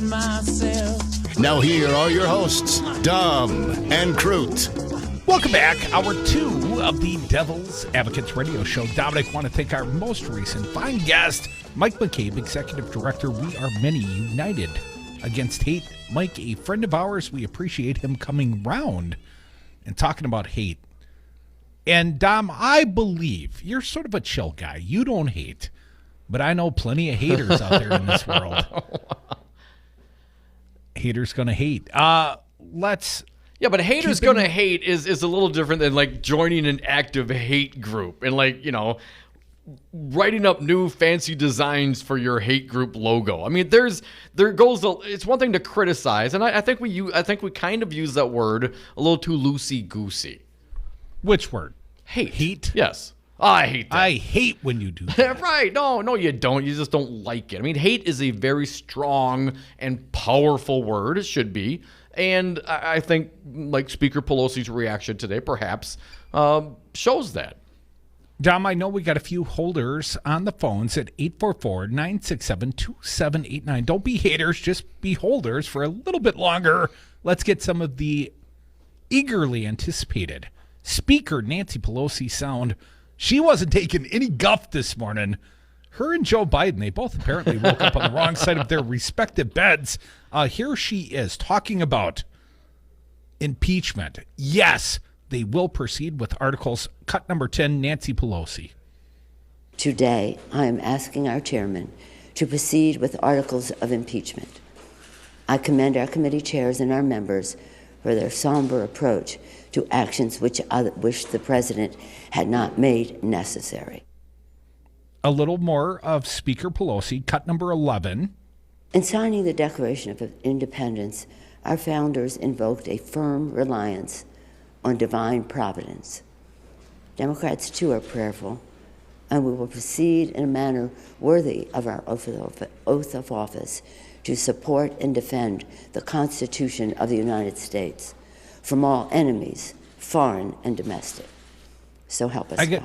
myself. Now here are your hosts, Dom and Crute. Welcome back. Hour 2 of the Devil's Advocates radio show. Dominic, want to thank our most recent fine guest, Mike McCabe, Executive Director. We are many united against hate. Mike, a friend of ours, we appreciate him coming round and talking about hate. And Dom, I believe you're sort of a chill guy. You don't hate, but I know plenty of haters out there in this world. Haters gonna hate. Yeah, but haters gonna hate is a little different than like joining an active hate group and writing up new fancy designs for your hate group logo. I mean, it's one thing to criticize, and I think we kind of use that word a little too loosey-goosey. Which word? Hate. Hate? Yes. I hate that. I hate when you do that. Right. No, you don't. You just don't like it. I mean, hate is a very strong and powerful word. It should be. And I think, like Speaker Pelosi's reaction today, perhaps, shows that. Dom, I know we got a few holders on the phones at 844-967-2789. Don't be haters, just be holders for a little bit longer. Let's get some of the eagerly anticipated Speaker Nancy Pelosi sound. She wasn't taking any guff this morning. Her and Joe Biden, they both apparently woke up on the wrong side of their respective beds. Here she is talking about impeachment. Yes, they will proceed with articles. Cut number 10, Nancy Pelosi. Today, I am asking our chairman to proceed with articles of impeachment. I commend our committee chairs and our members for their somber approach to actions which the president had not made necessary. A little more of Speaker Pelosi, cut number 11. In signing the Declaration of Independence, our founders invoked a firm reliance on divine providence. Democrats, too, are prayerful, and we will proceed in a manner worthy of our oath of office to support and defend the Constitution of the United States from all enemies, foreign and domestic. So help us God.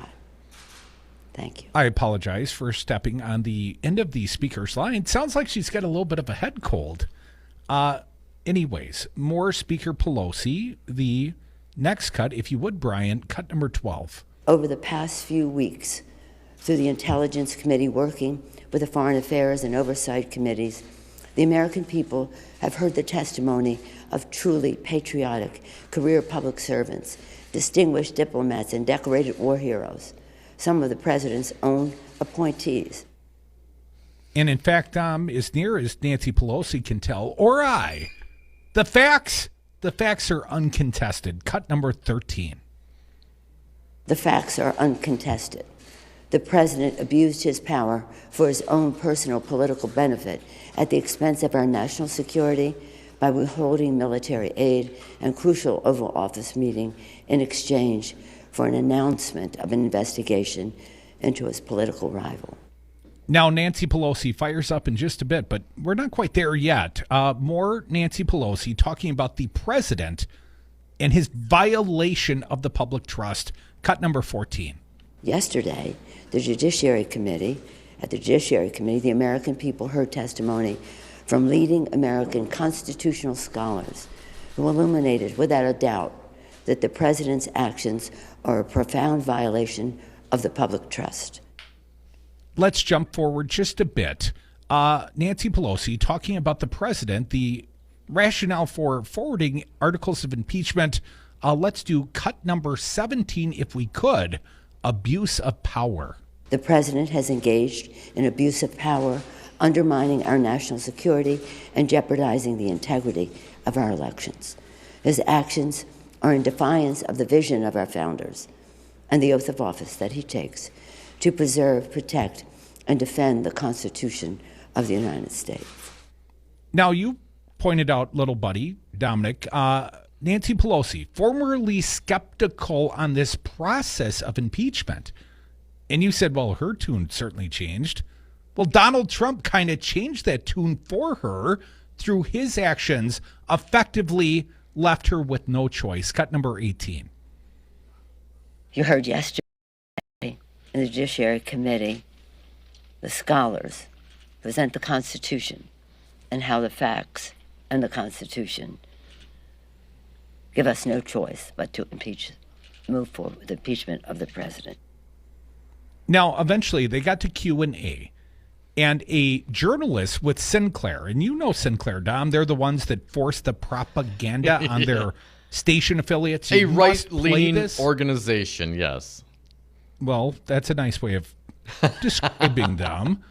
Thank you. I apologize for stepping on the end of the speaker's line. Sounds like she's got a little bit of a head cold. Anyways, more Speaker Pelosi. The next cut, if you would, Brian, cut number 12. Over the past few weeks, through the Intelligence Committee working with the Foreign Affairs and Oversight Committees, the American people have heard the testimony of truly patriotic career public servants, distinguished diplomats, and decorated war heroes, some of the president's own appointees. And in fact, as near as Nancy Pelosi can tell, or I, the facts are uncontested. Cut number 13. The facts are uncontested. The president abused his power for his own personal political benefit at the expense of our national security by withholding military aid and crucial Oval Office meeting in exchange for an announcement of an investigation into his political rival. Now, Nancy Pelosi fires up in just a bit, but we're not quite there yet. More Nancy Pelosi talking about the president and his violation of the public trust. Cut number 14. Yesterday, the Judiciary Committee, the American people heard testimony from leading American constitutional scholars who illuminated without a doubt that the president's actions are a profound violation of the public trust. Let's jump forward just a bit. Nancy Pelosi talking about the president, the rationale for forwarding articles of impeachment. Let's do cut number 17, if we could, abuse of power. The president has engaged in abuse of power, undermining our national security and jeopardizing the integrity of our elections. His actions are in defiance of the vision of our founders and the oath of office that he takes to preserve, protect, and defend the Constitution of the United States. Now, you pointed out, little buddy, Dominic, Nancy Pelosi, formerly skeptical on this process of impeachment. And you said, well, her tune certainly changed. Well, Donald Trump kind of changed that tune for her through his actions, effectively left her with no choice. Cut number 18. You heard yesterday in the Judiciary Committee, the scholars present the Constitution and how the facts and the Constitution give us no choice but to move forward with impeachment of the president. Now, eventually, they got to Q&A, and a journalist with Sinclair, and you know Sinclair, Dom, they're the ones that force the propaganda on their station affiliates. A right-leaning organization, yes. Well, that's a nice way of describing them.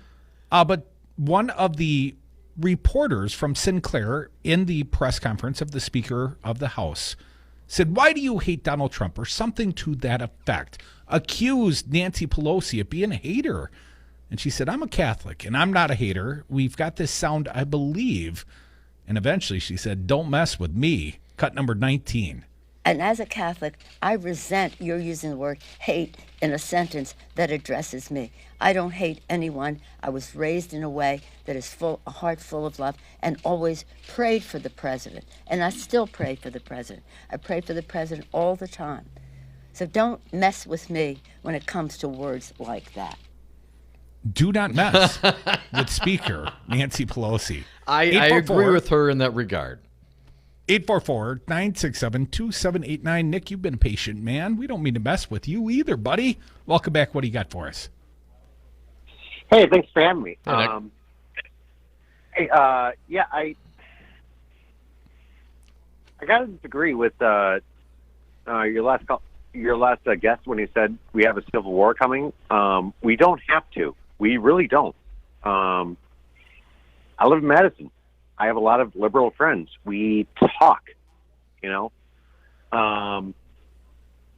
But one of the reporters from Sinclair in the press conference of the Speaker of the House said, "Why do you hate Donald Trump?" or something to that effect. Accused Nancy Pelosi of being a hater. And she said, "I'm a Catholic and I'm not a hater. We've got this sound, I believe." And eventually she said, "Don't mess with me." Cut number 19. And as a Catholic, I resent your using the word hate in a sentence that addresses me. I don't hate anyone. I was raised in a way that is a heart full of love, and always prayed for the president. And I still pray for the president. I pray for the president all the time. So don't mess with me when it comes to words like that. Do not mess with Speaker Nancy Pelosi. I agree with her in that regard. 844-967-2789. Nick, you've been a patient man. We don't mean to mess with you either, buddy. Welcome back. What do you got for us? Hey, thanks for having me. Hey, I gotta disagree with your last guest when he said we have a civil war coming. We don't have to. We really don't. I live in Madison. I have a lot of liberal friends. We talk,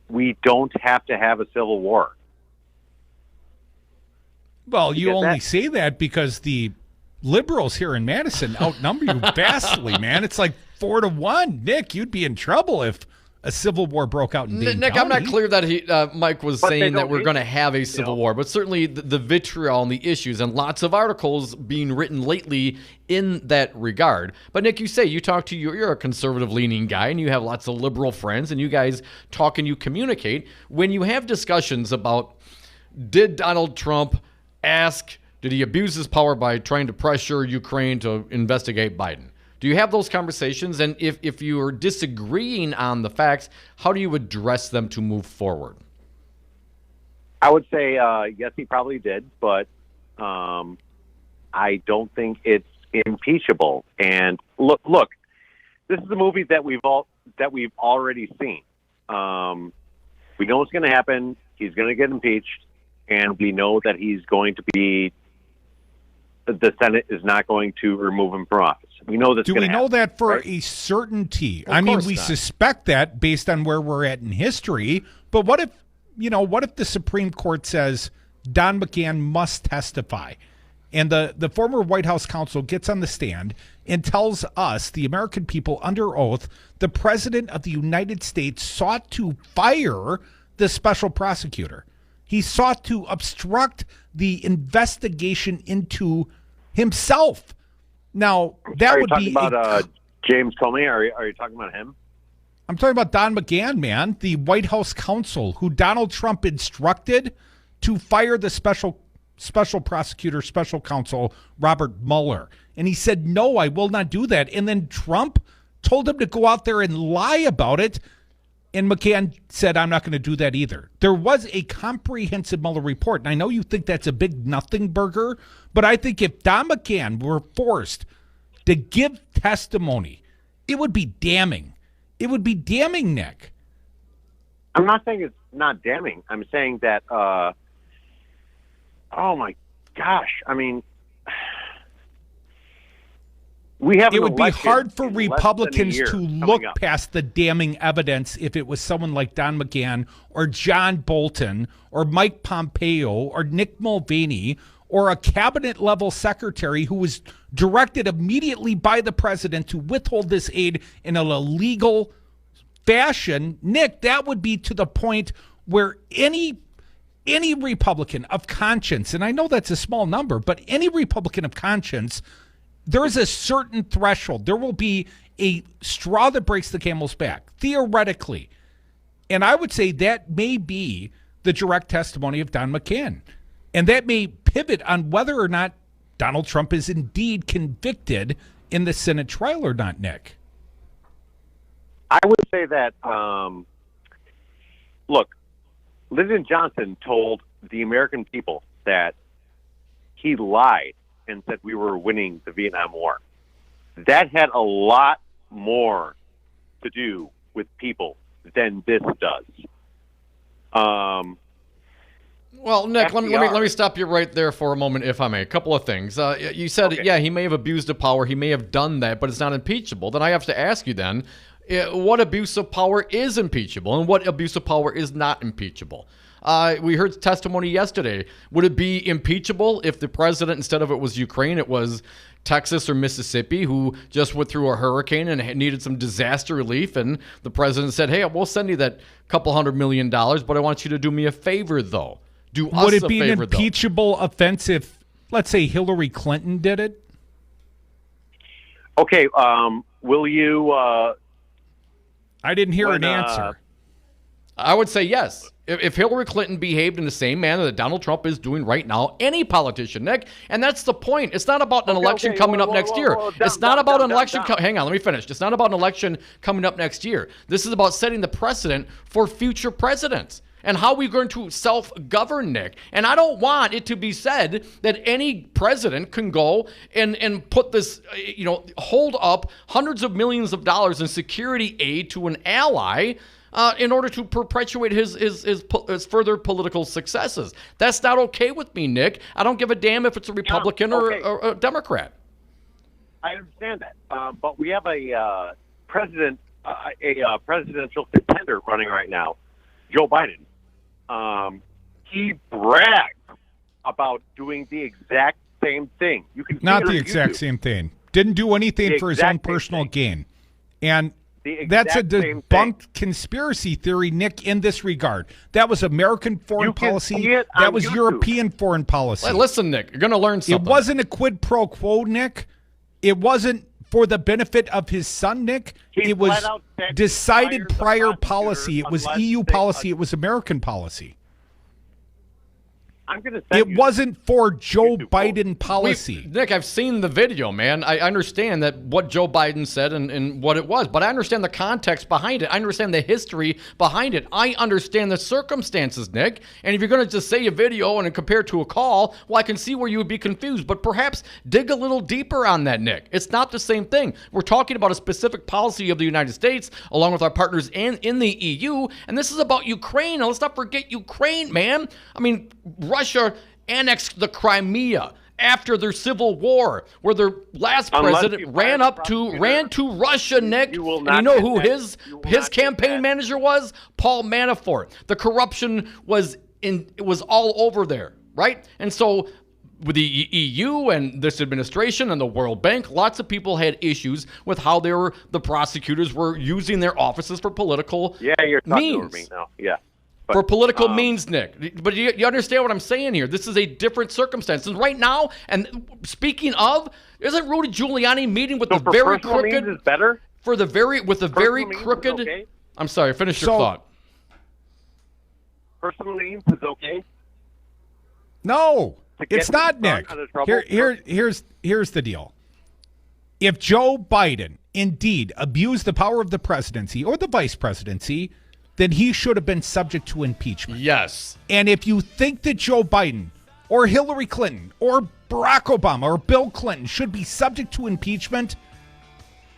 we don't have to have a civil war. Well, you only say that because the liberals here in Madison outnumber you vastly, man. It's like 4-1. Nick, you'd be in trouble if a civil war broke out in Dane Nick, County. I'm not clear that Mike was saying that we're going to have a civil war, but certainly the vitriol and the issues and lots of articles being written lately in that regard. But Nick, you talk to you're a conservative-leaning guy, and you have lots of liberal friends, and you guys talk and you communicate. When you have discussions about did Donald Trump did he abuse his power by trying to pressure Ukraine to investigate Biden? Do you have those conversations? And if you are disagreeing on the facts, how do you address them to move forward? I would say yes, he probably did, but I don't think it's impeachable. And look, this is a movie that we've already seen. We know what's going to happen. He's going to get impeached, and we know that the Senate is not going to remove him from office. We know that's Do we know that for right? a certainty? Of course we not. suspect that based on where we're at in history. But what if the Supreme Court says Don McGahn must testify, and the former White House counsel gets on the stand and tells us, the American people, under oath, the President of the United States sought to fire the special prosecutor. He sought to obstruct the investigation into himself. Now, that would be... Are you talking about James Comey? Are you talking about him? I'm talking about Don McGahn, man, the White House counsel who Donald Trump instructed to fire the special prosecutor, special counsel, Robert Mueller. And he said, "No, I will not do that." And then Trump told him to go out there and lie about it. And McGahn said, "I'm not going to do that either." There was a comprehensive Mueller report. And I know you think that's a big nothing burger, but I think if Don McGahn were forced to give testimony, it would be damning. It would be damning, Nick. I'm not saying it's not damning. I'm saying that, oh my gosh. I mean, we have. It would be hard for in less than a Republicans year to coming look up. past the damning evidence if it was someone like Don McGahn or John Bolton or Mike Pompeo or Nick Mulvaney or a cabinet-level secretary who was directed immediately by the president to withhold this aid in an illegal fashion. Nick, that would be to the point where any Republican of conscience, and I know that's a small number, but any Republican of conscience, there is a certain threshold. There will be a straw that breaks the camel's back, theoretically. And I would say that may be the direct testimony of Don McGahn. And that may pivot on whether or not Donald Trump is indeed convicted in the Senate trial or not, Nick? I would say that, look, Lyndon Johnson told the American people that he lied and said we were winning the Vietnam War. That had a lot more to do with people than this does. Well, Nick, let me stop you right there for a moment, if I may. A couple of things. You said, Okay. yeah, he may have abused of power. He may have done that, but it's not impeachable. Then I have to ask you then, what abuse of power is impeachable and what abuse of power is not impeachable? We heard testimony yesterday. Would it be impeachable if the president, instead of it was Ukraine, it was Texas or Mississippi, who just went through a hurricane and needed some disaster relief, and the president said, hey, we'll send you that couple $100 million, but I want you to do me a favor, though. Do us a favor, though. Would it be an impeachable offense if, let's say, Hillary Clinton did it? Okay, will you... I didn't hear an answer. I would say yes. If Hillary Clinton behaved in the same manner that Donald Trump is doing right now, any politician, Nick, and that's the point. It's not about an election coming up next year. It's not about an election. Hang on, let me finish. It's not about an election coming up next year. This is about setting the precedent for future presidents and how we're going to self-govern, Nick. And I don't want it to be said that any president can go and put this, hold up hundreds of millions of dollars in security aid to an ally in order to perpetuate his further political successes. That's not okay with me, Nick. I don't give a damn if it's a Republican or a Democrat. I understand that, but we have a presidential contender running right now, Joe Biden. He bragged about doing the exact same thing. You can not the exact same thing. Didn't do anything for his own personal gain, and that's a debunked conspiracy theory, Nick, in this regard. That was American foreign policy. That was European foreign policy. Listen, Nick, you're going to learn something. It wasn't a quid pro quo, Nick. It wasn't for the benefit of his son, Nick. It was decided prior policy. It was EU policy. It was American policy. I'm going to It wasn't for Joe Biden policy. Nick, I've seen the video, man. I understand that what Joe Biden said and what it was, but I understand the context behind it. I understand the history behind it. I understand the circumstances, Nick. And if you're going to just say a video and compare it to a call, well, I can see where you would be confused, but perhaps dig a little deeper on that, Nick. It's not the same thing. We're talking about a specific policy of the United States, along with our partners in the EU, and this is about Ukraine. Now, let's not forget Ukraine, man. I mean, Russia annexed the Crimea after their civil war, where their last president ran to Russia, Nick. And you know who his campaign manager was? Paul Manafort. The corruption was all over there, right? And so with the EU and this administration and the World Bank, lots of people had issues with how the prosecutors were using their offices for political you're talking means. over me now. Yeah. But, for political means, Nick. But you understand what I'm saying here. This is a different circumstance. And right now, and speaking of, isn't Rudy Giuliani meeting with the very crooked... Means is better? With the very crooked... Okay? I'm sorry, finish your thought. Personal means is okay? No, it's not, Nick. Here's the deal. If Joe Biden indeed abused the power of the presidency or the vice presidency, then he should have been subject to impeachment. Yes. And if you think that Joe Biden or Hillary Clinton or Barack Obama or Bill Clinton should be subject to impeachment,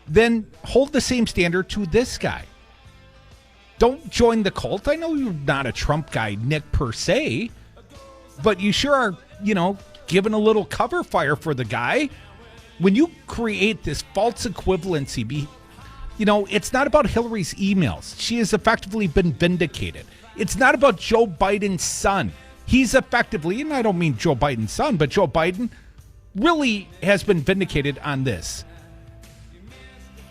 then hold the same standard to this guy. Don't join the cult. I know you're not a Trump guy, Nick, per se, but you sure are, giving a little cover fire for the guy. When you create this false equivalency, it's not about Hillary's emails. She has effectively been vindicated. It's not about Joe Biden's son. He's effectively, and I don't mean Joe Biden's son, but Joe Biden really has been vindicated on this.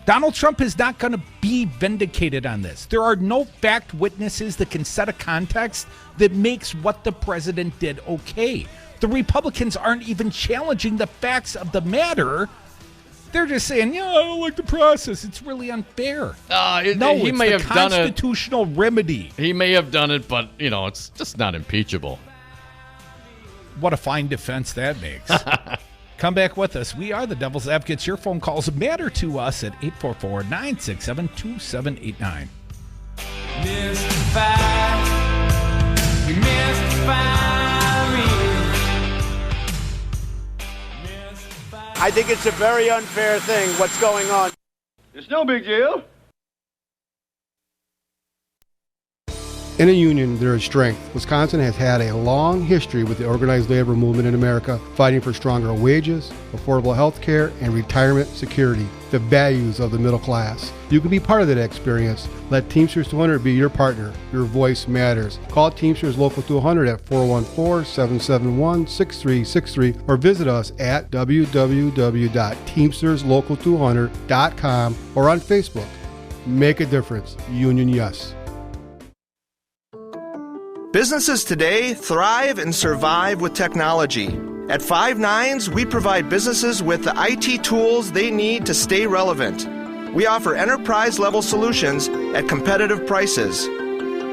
Donald Trump is not going to be vindicated on this. There are no fact witnesses that can set a context that makes what the president did okay. The Republicans aren't even challenging the facts of the matter. They're just saying, I don't like the process. It's really unfair. It's the constitutional remedy. He may have done it, but, it's just not impeachable. What a fine defense that makes. Come back with us. We are the Devil's Advocates. Your phone calls matter to us at 844-967-2789. I think it's a very unfair thing, what's going on. It's no big deal. In a union, there is strength. Wisconsin has had a long history with the organized labor movement in America, fighting for stronger wages, affordable health care, and retirement security, the values of the middle class. You can be part of that experience. Let Teamsters 200 be your partner. Your voice matters. Call Teamsters Local 200 at 414-771-6363 or visit us at www.teamsterslocal200.com or on Facebook. Make a difference. Union Yes. Businesses today thrive and survive with technology. At Five Nines, we provide businesses with the IT tools they need to stay relevant. We offer enterprise-level solutions at competitive prices.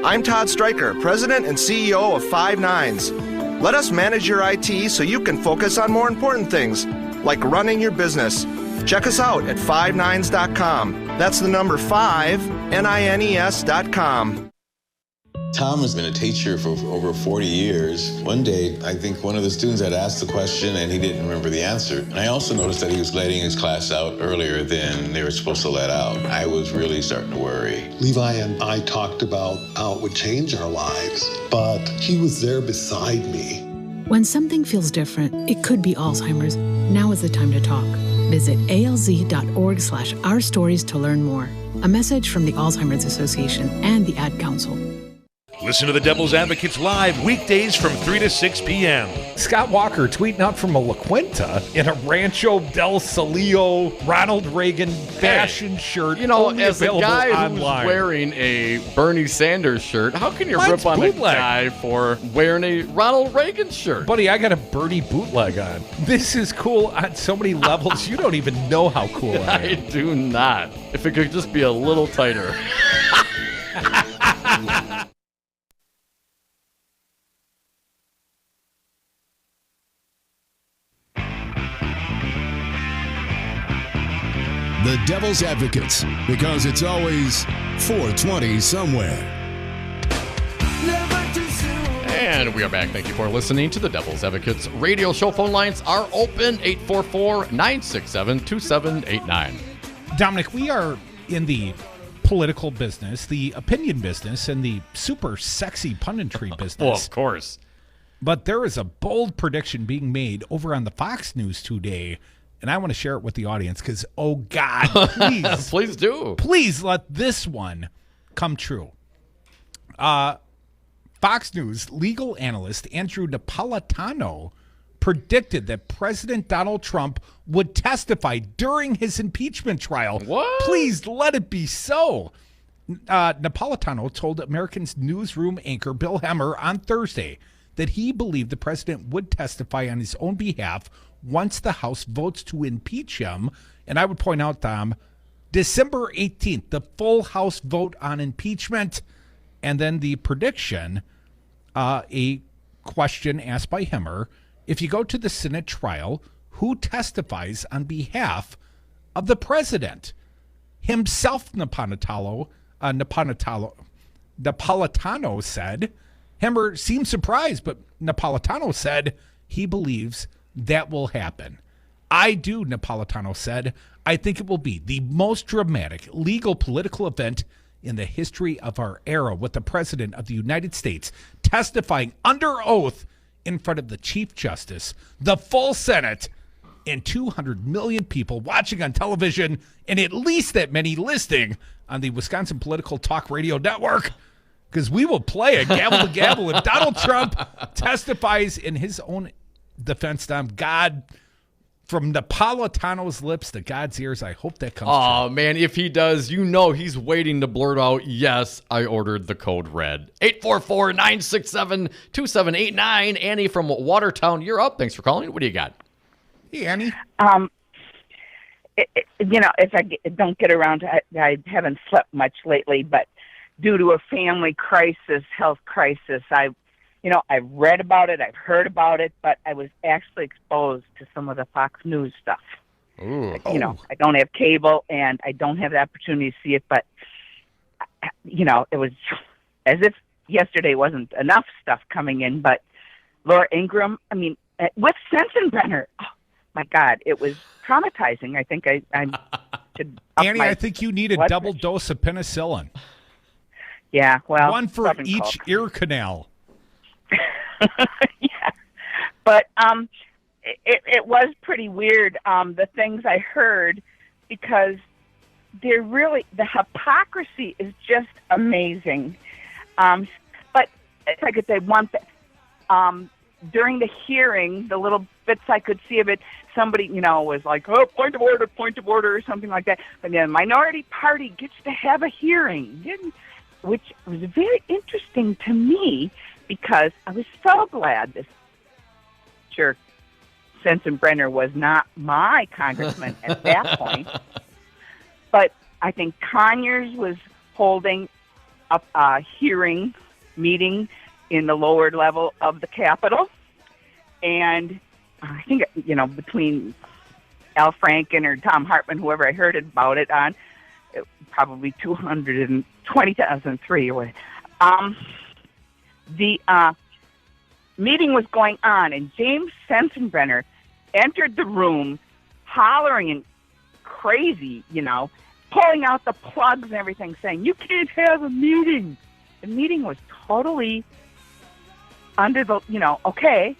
I'm Todd Stryker, President and CEO of Five Nines. Let us manage your IT so you can focus on more important things, like running your business. Check us out at fivenines.com. That's the number 5, NINES.com. Tom has been a teacher for over 40 years. One day, I think one of the students had asked the question and he didn't remember the answer. And I also noticed that he was letting his class out earlier than they were supposed to let out. I was really starting to worry. Levi and I talked about how it would change our lives, but he was there beside me. When something feels different, it could be Alzheimer's. Now is the time to talk. Visit alz.org/ourstories to learn more. A message from the Alzheimer's Association and the Ad Council. Listen to the Devil's Advocates live weekdays from 3 to 6 p.m. Scott Walker tweeting out from a La Quinta in a Rancho del Solio Ronald Reagan fashion shirt. You know, only as a guy online. who's wearing a Bernie Sanders shirt, how can you Mine's rip on a bootleg. guy for wearing a Ronald Reagan shirt? Buddy, I got a Bernie bootleg on. This is cool on so many levels. You don't even know how cool I I am. do not. If it could just be a little tighter. The Devil's Advocates, because it's always 420 somewhere. And we are back. Thank you for listening to the Devil's Advocates radio show. Phone lines are open, 844-967-2789. Dominic, we are in the political business, the opinion business, and the super sexy punditry business. Well, of course. But there is a bold prediction being made over on the Fox News today, and I want to share it with the audience because, oh, God, please. Please do. Please let this one come true. Fox News legal analyst Andrew Napolitano predicted that President Donald Trump would testify during his impeachment trial. What? Please let it be so. Napolitano told American's newsroom anchor Bill Hemmer on Thursday that he believed the president would testify on his own behalf once the House votes to impeach him. And I would point out, Tom, December 18th, the full House vote on impeachment. And then the prediction, a question asked by Hemmer, if you go to the Senate trial, who testifies on behalf of the president? Himself, Napolitano said. Hemmer seemed surprised, but Napolitano said he believes that will happen. I do, Napolitano said. I think it will be the most dramatic legal political event in the history of our era, with the President of the United States testifying under oath in front of the Chief Justice, the full Senate, and 200 million people watching on television, and at least that many listening on the Wisconsin Political Talk Radio Network, because we will play a gavel to gavel if Donald Trump testifies in his own defense. God, from Napolitano's lips to God's ears, I hope that comes true. Oh, man, if he does, you know he's waiting to blurt out, yes, I ordered the code red. 844-967-2789. Annie from Watertown, you're up. Thanks for calling. What do you got? Hey, Annie. If I don't get around to I haven't slept much lately, but due to a family crisis, health crisis, I I've read about it, I've heard about it, but I was actually exposed to some of the Fox News stuff. Ooh. I don't have cable and I don't have the opportunity to see it, but, it was as if yesterday wasn't enough stuff coming in, but Laura Ingraham, with Sensenbrenner, oh my God, it was traumatizing. I think I should up Annie, my I think you need a double dose of penicillin. Yeah, well. One for each ear canal. Yeah, but it was pretty weird, the things I heard, because the hypocrisy is just amazing. But if I could say one thing, during the hearing, the little bits I could see of it, somebody, was like, oh, point of order, or something like that. But the minority party gets to have a hearing, which was very interesting to me, because I was so glad this jerk Sensenbrenner was not my congressman at that point. But I think Conyers was holding a hearing meeting in the lower level of the Capitol. And I think, between Al Franken or Tom Hartman, whoever I heard about it on, probably 2003 or whatever. The meeting was going on, and James Sensenbrenner entered the room hollering and crazy, pulling out the plugs and everything, saying, you can't have a meeting. The meeting was totally under the, okay.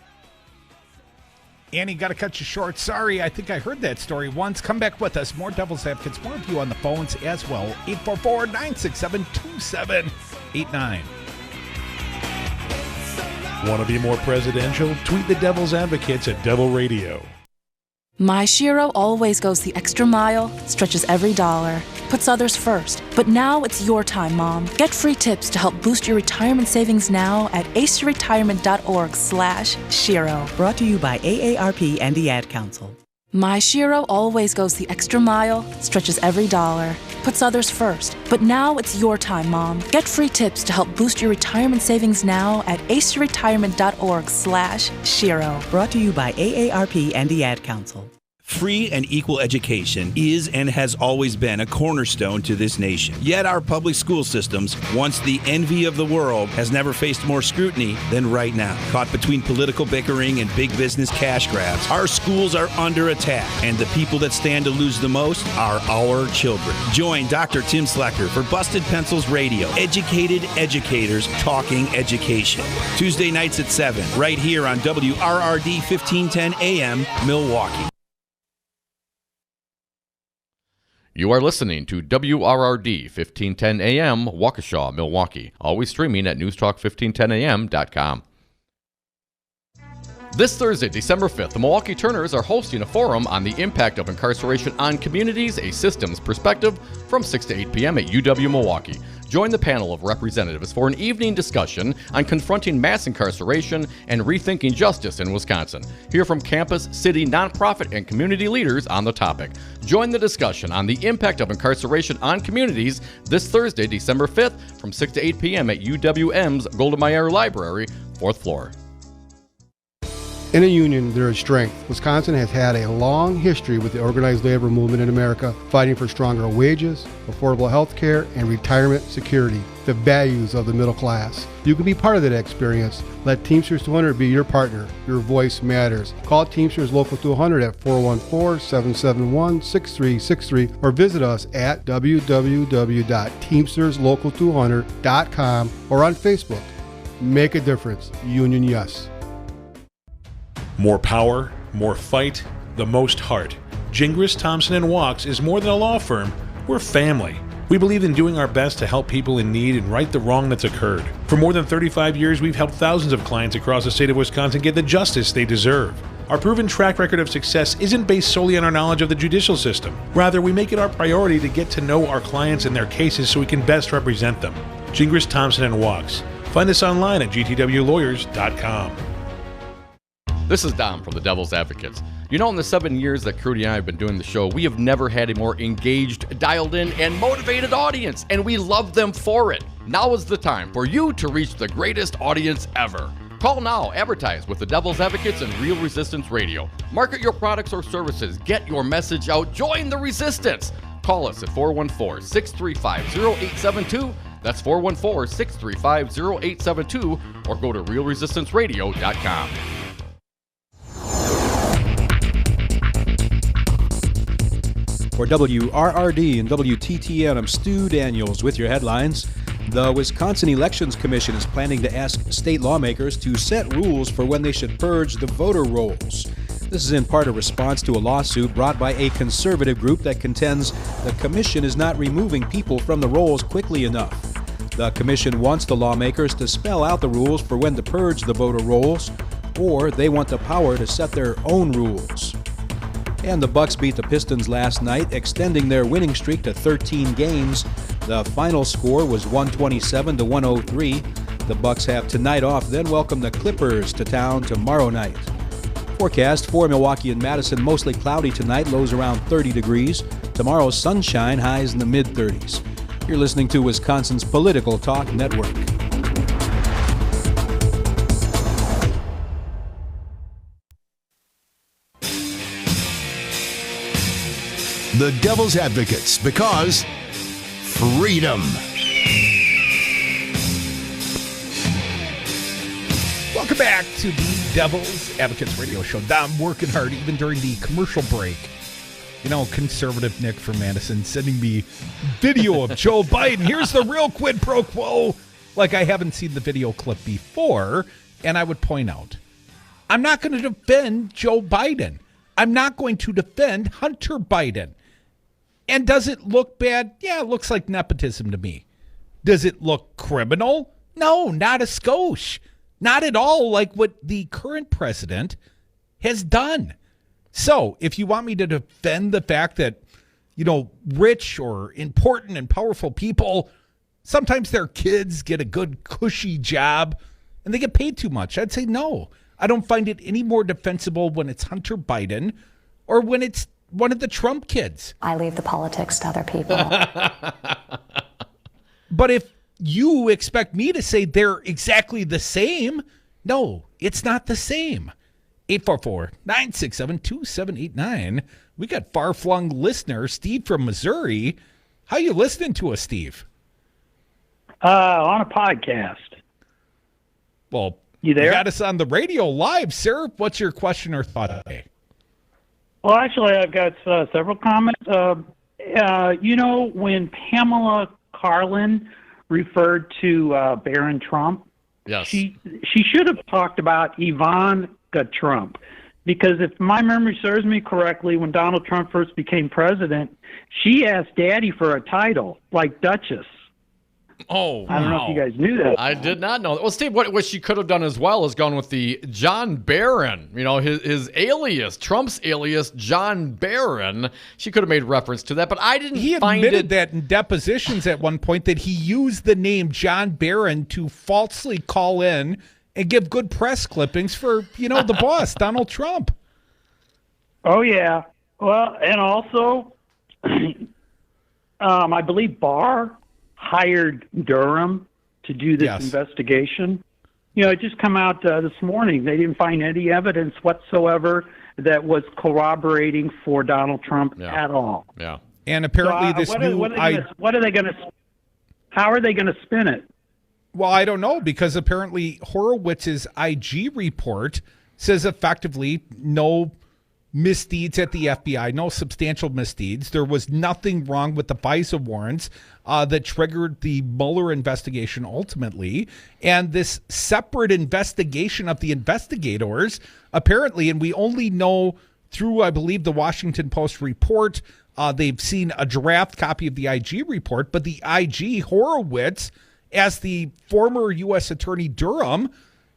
Annie, got to cut you short. Sorry, I think I heard that story once. Come back with us. More Devil's Advocates, more of you on the phones as well. 844-967-2789. Want to be more presidential? Tweet the Devil's Advocates at Devil Radio. My Shiro always goes the extra mile, stretches every dollar, puts others first. But now it's your time, Mom. Get free tips to help boost your retirement savings now at aceyourretirement.org/Shiro. Brought to you by AARP and the Ad Council. My Shiro always goes the extra mile, stretches every dollar, puts others first. But now it's your time, Mom. Get free tips to help boost your retirement savings now at aceyourretirement.org/Shiro. Brought to you by AARP and the Ad Council. Free and equal education is and has always been a cornerstone to this nation. Yet our public school systems, once the envy of the world, has never faced more scrutiny than right now. Caught between political bickering and big business cash grabs, our schools are under attack, and the people that stand to lose the most are our children. Join Dr. Tim Slecker for Busted Pencils Radio, educated educators talking education. Tuesday nights at 7, right here on WRRD 1510 AM, Milwaukee. You are listening to WRRD 1510 AM, Waukesha, Milwaukee. Always streaming at newstalk1510am.com. This Thursday, December 5th, the Milwaukee Turners are hosting a forum on the impact of incarceration on communities, a systems perspective, from 6 to 8 p.m. at UW Milwaukee. Join the panel of representatives for an evening discussion on confronting mass incarceration and rethinking justice in Wisconsin. Hear from campus, city, nonprofit, and community leaders on the topic. Join the discussion on the impact of incarceration on communities this Thursday, December 5th, from 6 to 8 p.m. at UWM's Golda Library, 4th floor. In a union, there is strength. Wisconsin has had a long history with the organized labor movement in America, fighting for stronger wages, affordable health care, and retirement security, the values of the middle class. You can be part of that experience. Let Teamsters 200 be your partner. Your voice matters. Call Teamsters Local 200 at 414-771-6363 or visit us at www.teamsterslocal200.com or on Facebook. Make a difference. Union Yes. More power, more fight, the most heart. Gingras, Thompson & Walks is more than a law firm. We're family. We believe in doing our best to help people in need and right the wrong that's occurred. For more than 35 years, we've helped thousands of clients across the state of Wisconsin get the justice they deserve. Our proven track record of success isn't based solely on our knowledge of the judicial system. Rather, we make it our priority to get to know our clients and their cases so we can best represent them. Gingras, Thompson & Walks. Find us online at gtwlawyers.com. This is Dom from the Devil's Advocates. You know, in the 7 years that Crudy and I have been doing the show, we have never had a more engaged, dialed in, and motivated audience, and we love them for it. Now is the time for you to reach the greatest audience ever. Call now. Advertise with the Devil's Advocates and Real Resistance Radio. Market your products or services. Get your message out. Join the resistance. Call us at 414-635-0872. That's 414-635-0872. Or go to realresistanceradio.com. For WRRD and WTTN, I'm Stu Daniels with your headlines. The Wisconsin Elections Commission is planning to ask state lawmakers to set rules for when they should purge the voter rolls. This is in part a response to a lawsuit brought by a conservative group that contends the commission is not removing people from the rolls quickly enough. The commission wants the lawmakers to spell out the rules for when to purge the voter rolls, or they want the power to set their own rules. And the Bucks beat the Pistons last night, extending their winning streak to 13 games. The final score was 127-103. The Bucks have tonight off, then welcome the Clippers to town tomorrow night. Forecast for Milwaukee and Madison, mostly cloudy tonight, lows around 30 degrees. Tomorrow, sunshine, highs in the mid-30s. You're listening to Wisconsin's Political Talk Network. The Devil's Advocates, because freedom. Welcome back to the Devil's Advocates Radio Show. I'm working hard even during the commercial break. You know, conservative Nick from Madison sending me video of Joe Biden. Here's the real quid pro quo. Like I haven't seen the video clip before. And I would point out, I'm not going to defend Joe Biden. I'm not going to defend Hunter Biden. And does it look bad? Yeah, it looks like nepotism to me. Does it look criminal? No, not a skosh. Not at all like what the current president has done. So if you want me to defend the fact that, you know, rich or important and powerful people, sometimes their kids get a good cushy job and they get paid too much, I'd say no. I don't find it any more defensible when it's Hunter Biden or when it's one of the Trump kids. I leave the politics to other people. But if you expect me to say they're exactly the same, no, it's not the same. 844-967-2789. We got far-flung listener Steve from Missouri. How you listening to us, Steve? On a podcast. Well, you there? You got us on the radio live, sir. What's your question or thought today? Well, actually, I've got several comments. You know, when Pamela Karlan referred to Barron Trump, yes, she should have talked about Ivanka Trump, because if my memory serves me correctly, when Donald Trump first became president, she asked Daddy for a title, like Duchess. Oh, I don't know if you guys knew that. I did not know that. Well, Steve, what she could have done as well is gone with the John Barron, you know, his alias, Trump's alias, John Barron. She could have made reference to that, but I didn't find it. He admitted that in depositions at one point that he used the name John Barron to falsely call in and give good press clippings for, you know, the boss, Donald Trump. Oh, yeah. Well, and also, I believe Barr hired Durham to do this investigation. You know, it just come out this morning. They didn't find any evidence whatsoever that was corroborating for Donald Trump at all. Yeah. And apparently How are they going to spin it? Well, I don't know, because apparently Horowitz's IG report says effectively no misdeeds at the FBI, no substantial misdeeds. There was nothing wrong with the FISA warrants that triggered the Mueller investigation ultimately. And this separate investigation of the investigators, apparently, and we only know through, I believe, the Washington Post report, they've seen a draft copy of the IG report, but the IG, Horowitz, as the former U.S. Attorney Durham,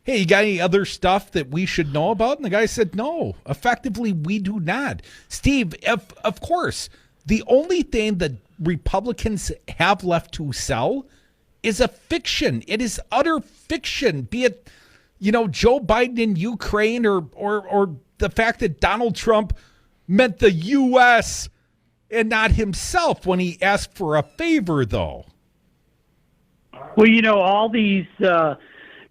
hey, you got any other stuff that we should know about? And the guy said, no, effectively, we do not. Steve, of course, the only thing that Republicans have left to sell is a fiction. It is utter fiction, be it, you know, Joe Biden in Ukraine or the fact that Donald Trump meant the U.S. and not himself when he asked for a favor, though. Well, you know, all these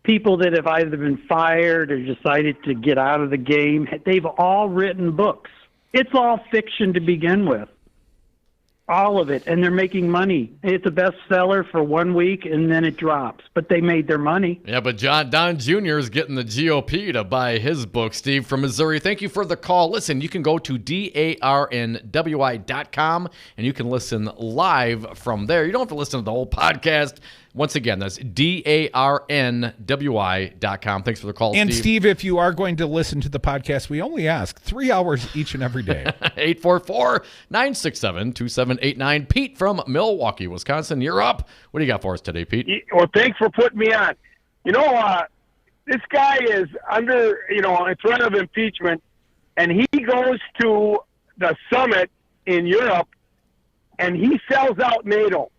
people that have either been fired or decided to get out of the game, they've all written books. It's all fiction to begin with. All of it. And they're making money. It's a bestseller for 1 week, and then it drops. But they made their money. Yeah, but Don Jr. is getting the GOP to buy his book. Steve from Missouri, thank you for the call. Listen, you can go to darnwi.com, and you can listen live from there. You don't have to listen to the whole podcast. Once again, that's darnwi.com. Thanks for the call, and Steve. Steve, if you are going to listen to the podcast, we only ask 3 hours each and every day. 844-967-2789. Pete from Milwaukee, Wisconsin, you're up. What do you got for us today, Pete? Well, thanks for putting me on. This guy is under, a threat of impeachment, and he goes to the summit in Europe, and he sells out NATO.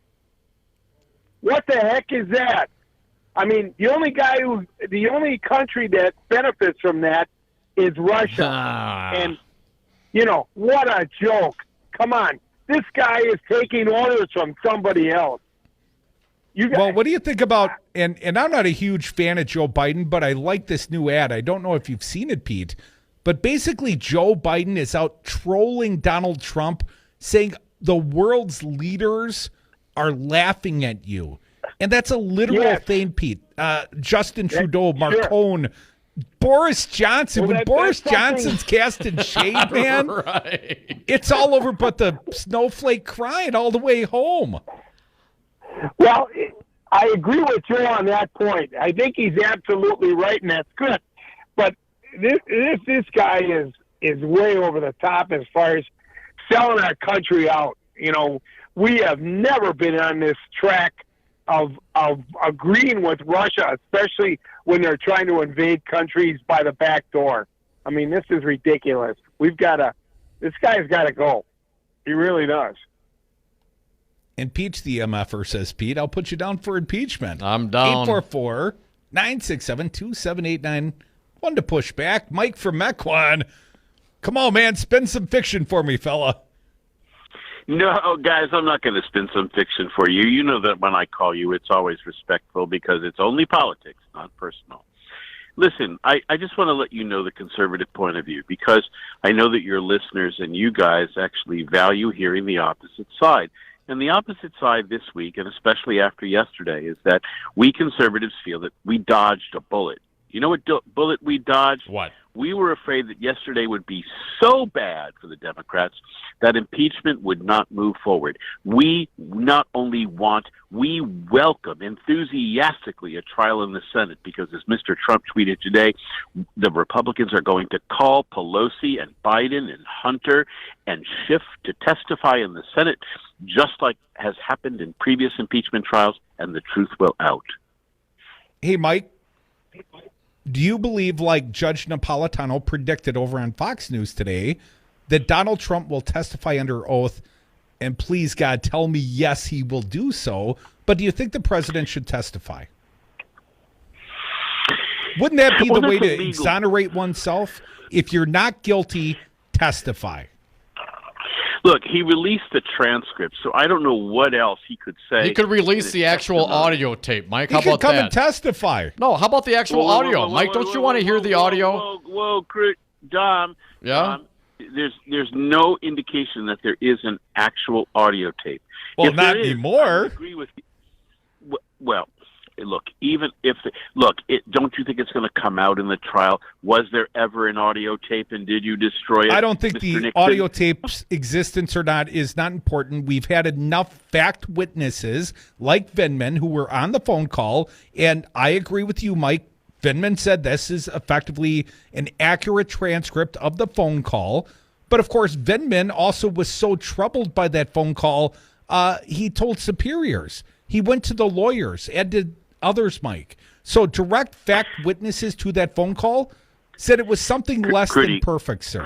What the heck is that? I mean, the only country that benefits from that is Russia. And, what a joke. Come on. This guy is taking orders from somebody else. Well, what do you think about, and I'm not a huge fan of Joe Biden, but I like this new ad. I don't know if you've seen it, Pete, but basically Joe Biden is out trolling Donald Trump, saying the world's leaders are laughing at you. And that's a literal thing, Pete. Justin Trudeau, Marcone, Boris Johnson. When Boris Johnson's casting shade, man, right. It's all over but the snowflake crying all the way home. Well, I agree with you on that point. I think he's absolutely right, and that's good. But this guy is way over the top as far as selling our country out. We have never been on this track of agreeing with Russia, especially when they're trying to invade countries by the back door. I mean, this is ridiculous. This guy's got to go. He really does. Impeach the MFer, says Pete. I'll put you down for impeachment. I'm down. 844-967-2789. One to push back. Mike from Mequon. Come on, man. Spin some fiction for me, fella. No, guys, I'm not going to spin some fiction for you. You know that when I call you, it's always respectful because it's only politics, not personal. Listen, I just want to let you know the conservative point of view because I know that your listeners and you guys actually value hearing the opposite side. And the opposite side this week, and especially after yesterday, is that we conservatives feel that we dodged a bullet. You know what bullet we dodged? What? We were afraid that yesterday would be so bad for the Democrats that impeachment would not move forward. We not only want, we welcome enthusiastically a trial in the Senate because, as Mr. Trump tweeted today, the Republicans are going to call Pelosi and Biden and Hunter and Schiff to testify in the Senate, just like has happened in previous impeachment trials, and the truth will out. Hey, Mike. Do you believe, like Judge Napolitano predicted over on Fox News today, that Donald Trump will testify under oath? And please, God, tell me yes, he will do so. But do you think the president should testify? Wouldn't that be the way to exonerate oneself? If you're not guilty, testify. Look, he released the transcript, so I don't know what else he could say. He could release the actual audio tape, Mike. How about that? He could come and testify. No, how about the actual audio? Mike, don't you want to hear the audio? Whoa, Dom. Yeah? There's no indication that there is an actual audio tape. Well, not anymore. I agree with you. Well, look, even if don't you think it's going to come out in the trial? Was there ever an audio tape, and did you destroy it? I don't think Mr. the Nixon? audio tape's existence or not is not important. We've had enough fact witnesses like Vindman who were on the phone call, and I agree with you, Mike. Vindman said this is effectively an accurate transcript of the phone call. But, of course, Vindman also was so troubled by that phone call, he told superiors. He went to the lawyers and did others, Mike. So direct fact witnesses to that phone call said it was something less than perfect, sir.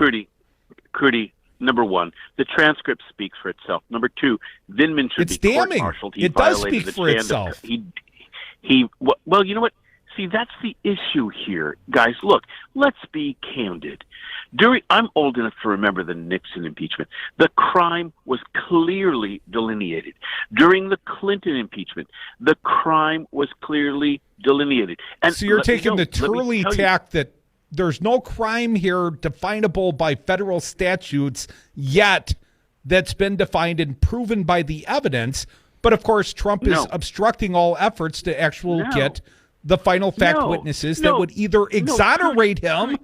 Crudy, number one, the transcript speaks for itself. Number two, Vindman should be court-martialed. It does speak for itself. Well, you know what? See, that's the issue here. Guys, look, let's be candid. I'm old enough to remember the Nixon impeachment. The crime was clearly delineated. During the Clinton impeachment, the crime was clearly delineated. And so you're taking the Turley tack that there's no crime here definable by federal statutes yet that's been defined and proven by the evidence. But, of course, Trump is obstructing all efforts to actually get the final fact witnesses that would either exonerate him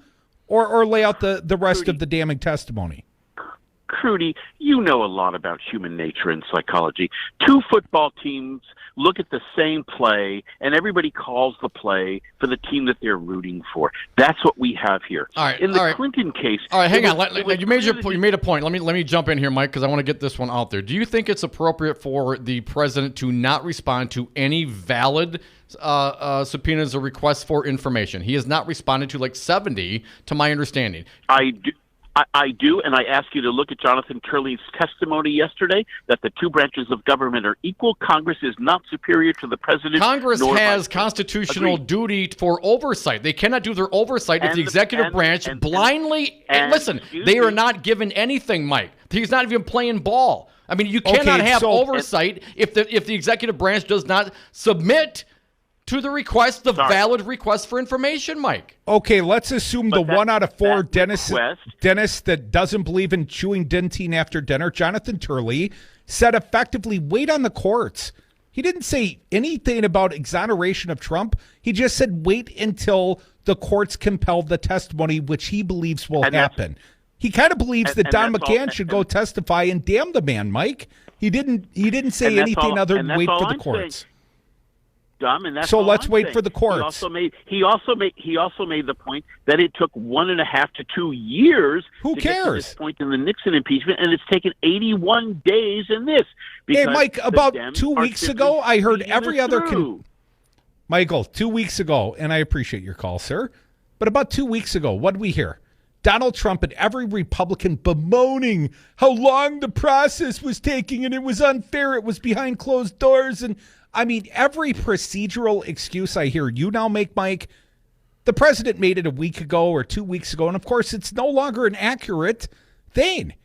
or lay out the rest of the damning testimony. Crudy, you know a lot about human nature and psychology. Two football teams look at the same play, and everybody calls the play for the team that they're rooting for. That's what we have here. All right, in the Clinton case... All right, hang on. You made a point. Let me jump in here, Mike, because I want to get this one out there. Do you think it's appropriate for the president to not respond to any valid subpoenas or requests for information? He has not responded to like 70, to my understanding. I do, and I ask you to look at Jonathan Turley's testimony yesterday that the two branches of government are equal. Congress is not superior to the president. Congress has constitutional duty for oversight. They cannot do their oversight if the executive branch blindly... listen, they are not given anything, Mike. He's not even playing ball. I mean, you cannot have oversight if the executive branch does not submit to the request, valid request for information, Mike. Okay, let's assume the 1 out of 4 dentist that doesn't believe in chewing dentine after dinner, Jonathan Turley, said effectively, wait on the courts. He didn't say anything about exoneration of Trump. He just said wait until the courts compel the testimony, which he believes will happen. He kind of believes that Don McCann should go testify and damn the man, Mike. He didn't say anything other than wait for the courts. And that's so all let's I'm wait saying. for the courts. He also made the point that it took 1.5 to 2 years. Who to cares? Get to this point in the Nixon impeachment, and it's taken 81 days in this. Hey, Mike, about 2 weeks ago, I heard every other. Michael, 2 weeks ago, and I appreciate your call, sir. But about 2 weeks ago, what did we hear? Donald Trump and every Republican bemoaning how long the process was taking, and it was unfair. It was behind closed doors, and I mean, every procedural excuse I hear you now make, Mike, the president made it a week ago or 2 weeks ago, and of course it's no longer an accurate thing.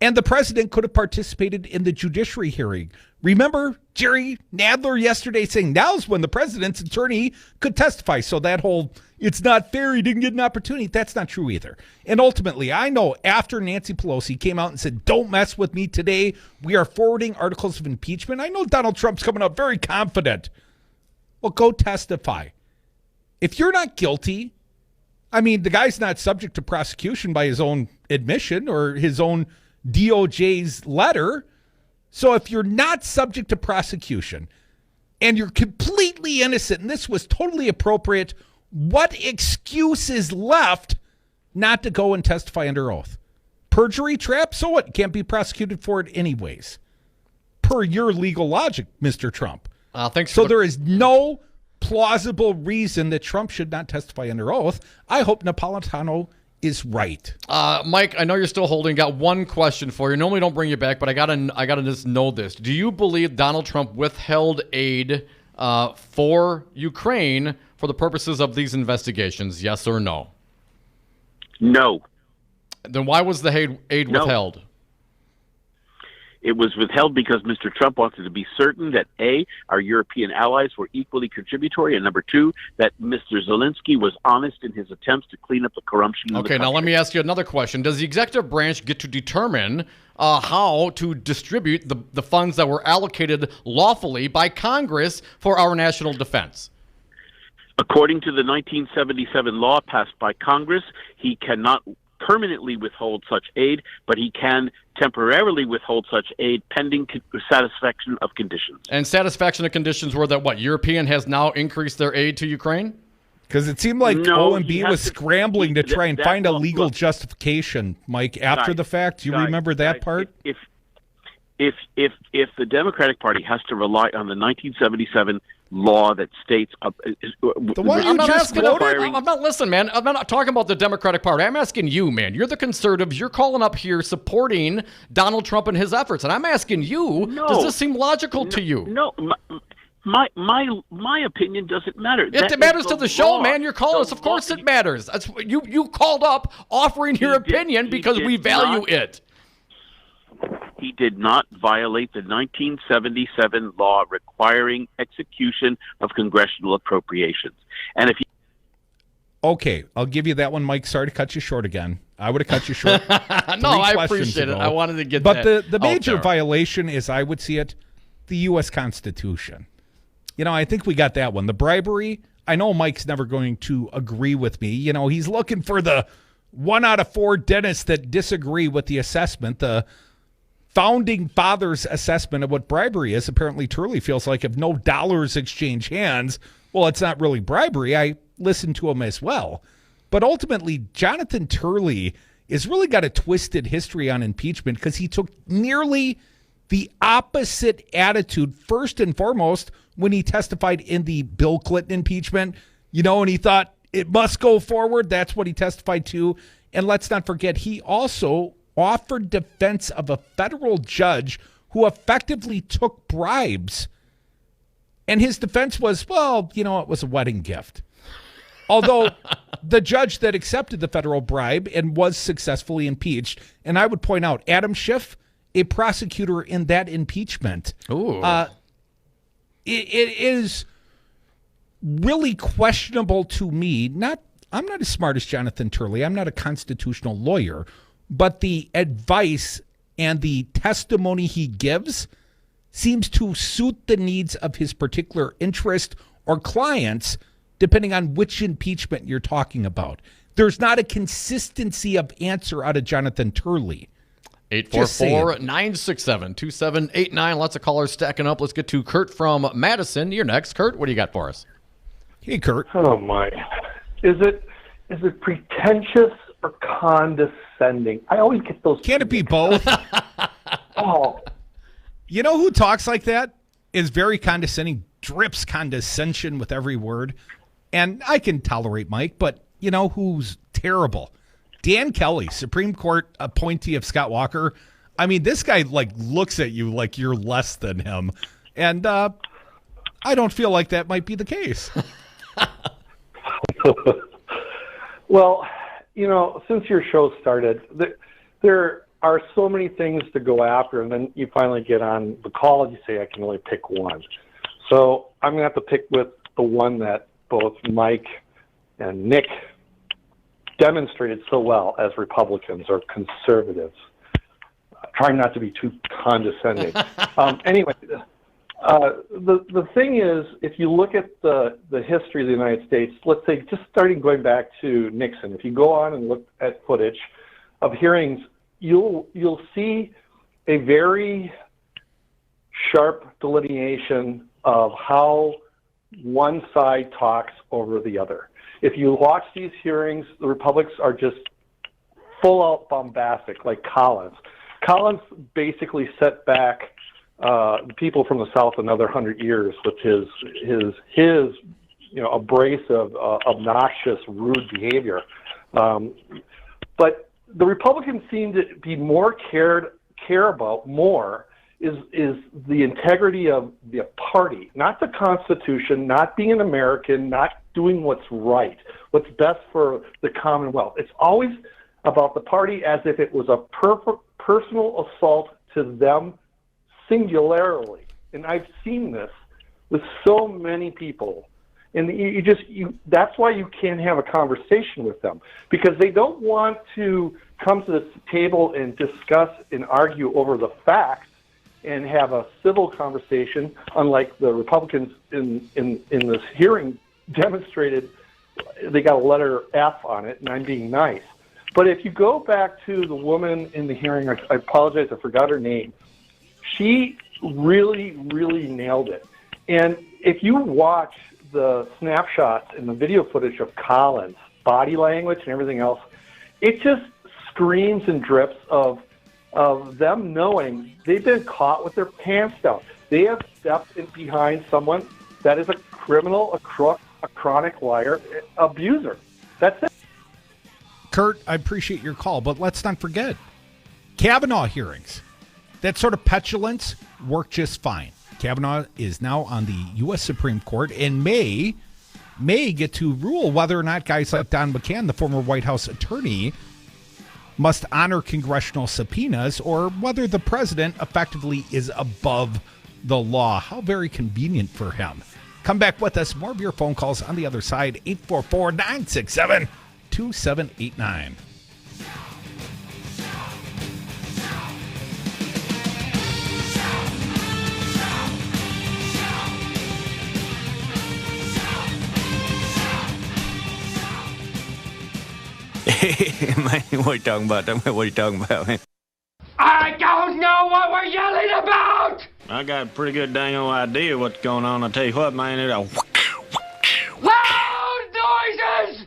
And the president could have participated in the judiciary hearing. Remember Jerry Nadler yesterday saying now's when the president's attorney could testify. So that whole, it's not fair, he didn't get an opportunity, that's not true either. And ultimately, I know after Nancy Pelosi came out and said, don't mess with me today, we are forwarding articles of impeachment. I know Donald Trump's coming up very confident. Well, go testify. If you're not guilty, I mean, the guy's not subject to prosecution by his own admission or his own DOJ's letter. So if you're not subject to prosecution and you're completely innocent, and this was totally appropriate, what excuse is left not to go and testify under oath? Perjury trap? So what? Can't be prosecuted for it anyways. Per your legal logic, Mr. Trump. So there is no plausible reason that Trump should not testify under oath. I hope Napolitano is right. Mike, I know you're still holding. Got one question for you. Normally don't bring you back, but I gotta just know this. Do you believe Donald Trump withheld aid for Ukraine for the purposes of these investigations? Yes or no? No. Then why was the aid withheld? It was withheld because Mr. Trump wanted to be certain that, A, our European allies were equally contributory, and number two, that Mr. Zelensky was honest in his attempts to clean up the corruption in the country. Now let me ask you another question. Does the executive branch get to determine how to distribute the funds that were allocated lawfully by Congress for our national defense? According to the 1977 law passed by Congress, he cannot permanently withhold such aid, but he can temporarily withhold such aid pending satisfaction of conditions. And satisfaction of conditions were that what? European has now increased their aid to Ukraine? Because it seemed like OMB was scrambling to try and find a legal justification, Mike, after the fact. Do you remember that part? If the Democratic Party has to rely on the 1977 law that states the one you just quoted. I'm not listening, man. I'm not talking about the Democratic Party. I'm asking you, man. You're the conservatives. You're calling up here supporting Donald Trump and his efforts, and I'm asking you, does this seem logical to you? No. My opinion doesn't matter. It matters to the show, man. You're calling us. Of course it matters. That's you called up offering your opinion because we value it. He did not violate the 1977 law requiring execution of congressional appropriations. And if he... Okay, I'll give you that one, Mike. Sorry to cut you short again. I would have cut you short. No, I appreciate it. I wanted to get but that the major out there. violation is, I would see it, the U.S. Constitution. You know, I think we got that one. The bribery, I know Mike's never going to agree with me. You know, he's looking for the 1 out of 4 dentists that disagree with the assessment. The founding fathers' assessment of what bribery is, apparently Turley feels like if no dollars exchange hands, well, it's not really bribery. I listen to him as well. But ultimately, Jonathan Turley has really got a twisted history on impeachment because he took nearly the opposite attitude, first and foremost, when he testified in the Bill Clinton impeachment, you know, and he thought it must go forward. That's what he testified to. And let's not forget, he also offered defense of a federal judge who effectively took bribes. And his defense was, well, you know, it was a wedding gift. Although the judge that accepted the federal bribe and was successfully impeached, and I would point out, Adam Schiff, a prosecutor in that impeachment, it is really questionable to me. I'm not as smart as Jonathan Turley. I'm not a constitutional lawyer, but the advice and the testimony he gives seems to suit the needs of his particular interest or clients, depending on which impeachment you're talking about. There's not a consistency of answer out of Jonathan Turley. 844-967-2789. Lots of callers stacking up. Let's get to Kurt from Madison. You're next. Kurt, what do you got for us? Hey, Kurt. Oh, my. Is it pretentious or condescending? I always get those. Can't it be both? Oh. You know who talks like that? Is very condescending, drips condescension with every word. And I can tolerate Mike, but you know who's terrible? Dan Kelly, Supreme Court appointee of Scott Walker. I mean, this guy looks at you like you're less than him. And I don't feel like that might be the case. Well, you know, since your show started, there are so many things to go after, and then you finally get on the call and you say, I can only pick one. So I'm going to have to pick with the one that both Mike and Nick demonstrated so well as Republicans or conservatives. Trying not to be too condescending. Anyway, the thing is, if you look at the history of the United States, let's say just going back to Nixon, if you go on and look at footage of hearings, you'll see a very sharp delineation of how one side talks over the other. If you watch these hearings, the Republicans are just full out bombastic, like Collins. Collins basically set back the people from the South another 100 years with his abrasive, obnoxious, rude behavior. But the Republicans seem to be more care about more is the integrity of the party, not the Constitution, not being an American, not doing what's right, what's best for the Commonwealth. It's always about the party as if it was a personal assault to them singularly. And I've seen this with so many people. And that's why you can't have a conversation with them, because they don't want to come to the table and discuss and argue over the facts and have a civil conversation, unlike the Republicans in this hearing demonstrated. They got a letter F on it, and I'm being nice. But if you go back to the woman in the hearing, I apologize, I forgot her name. She really, really nailed it. And if you watch the snapshots and the video footage of Collins' body language and everything else, it just screams and drips of them knowing they've been caught with their pants down. They have stepped in behind someone that is a criminal, a crook, a chronic liar, abuser. That's it. Kurt, I appreciate your call, but let's not forget Kavanaugh hearings. That sort of petulance worked just fine. Kavanaugh is now on the U.S. Supreme Court and may get to rule whether or not guys like Don McCabe, the former White House attorney, must honor congressional subpoenas or whether the president effectively is above the law. How very convenient for him. Come back with us. More of your phone calls on the other side. 844-967-2789. Man, what are you talking about? What are you talking about, man? I don't know what we're yelling about! I got a pretty good dang old idea what's going on. I'll tell you what, man, it'll... Loud noises!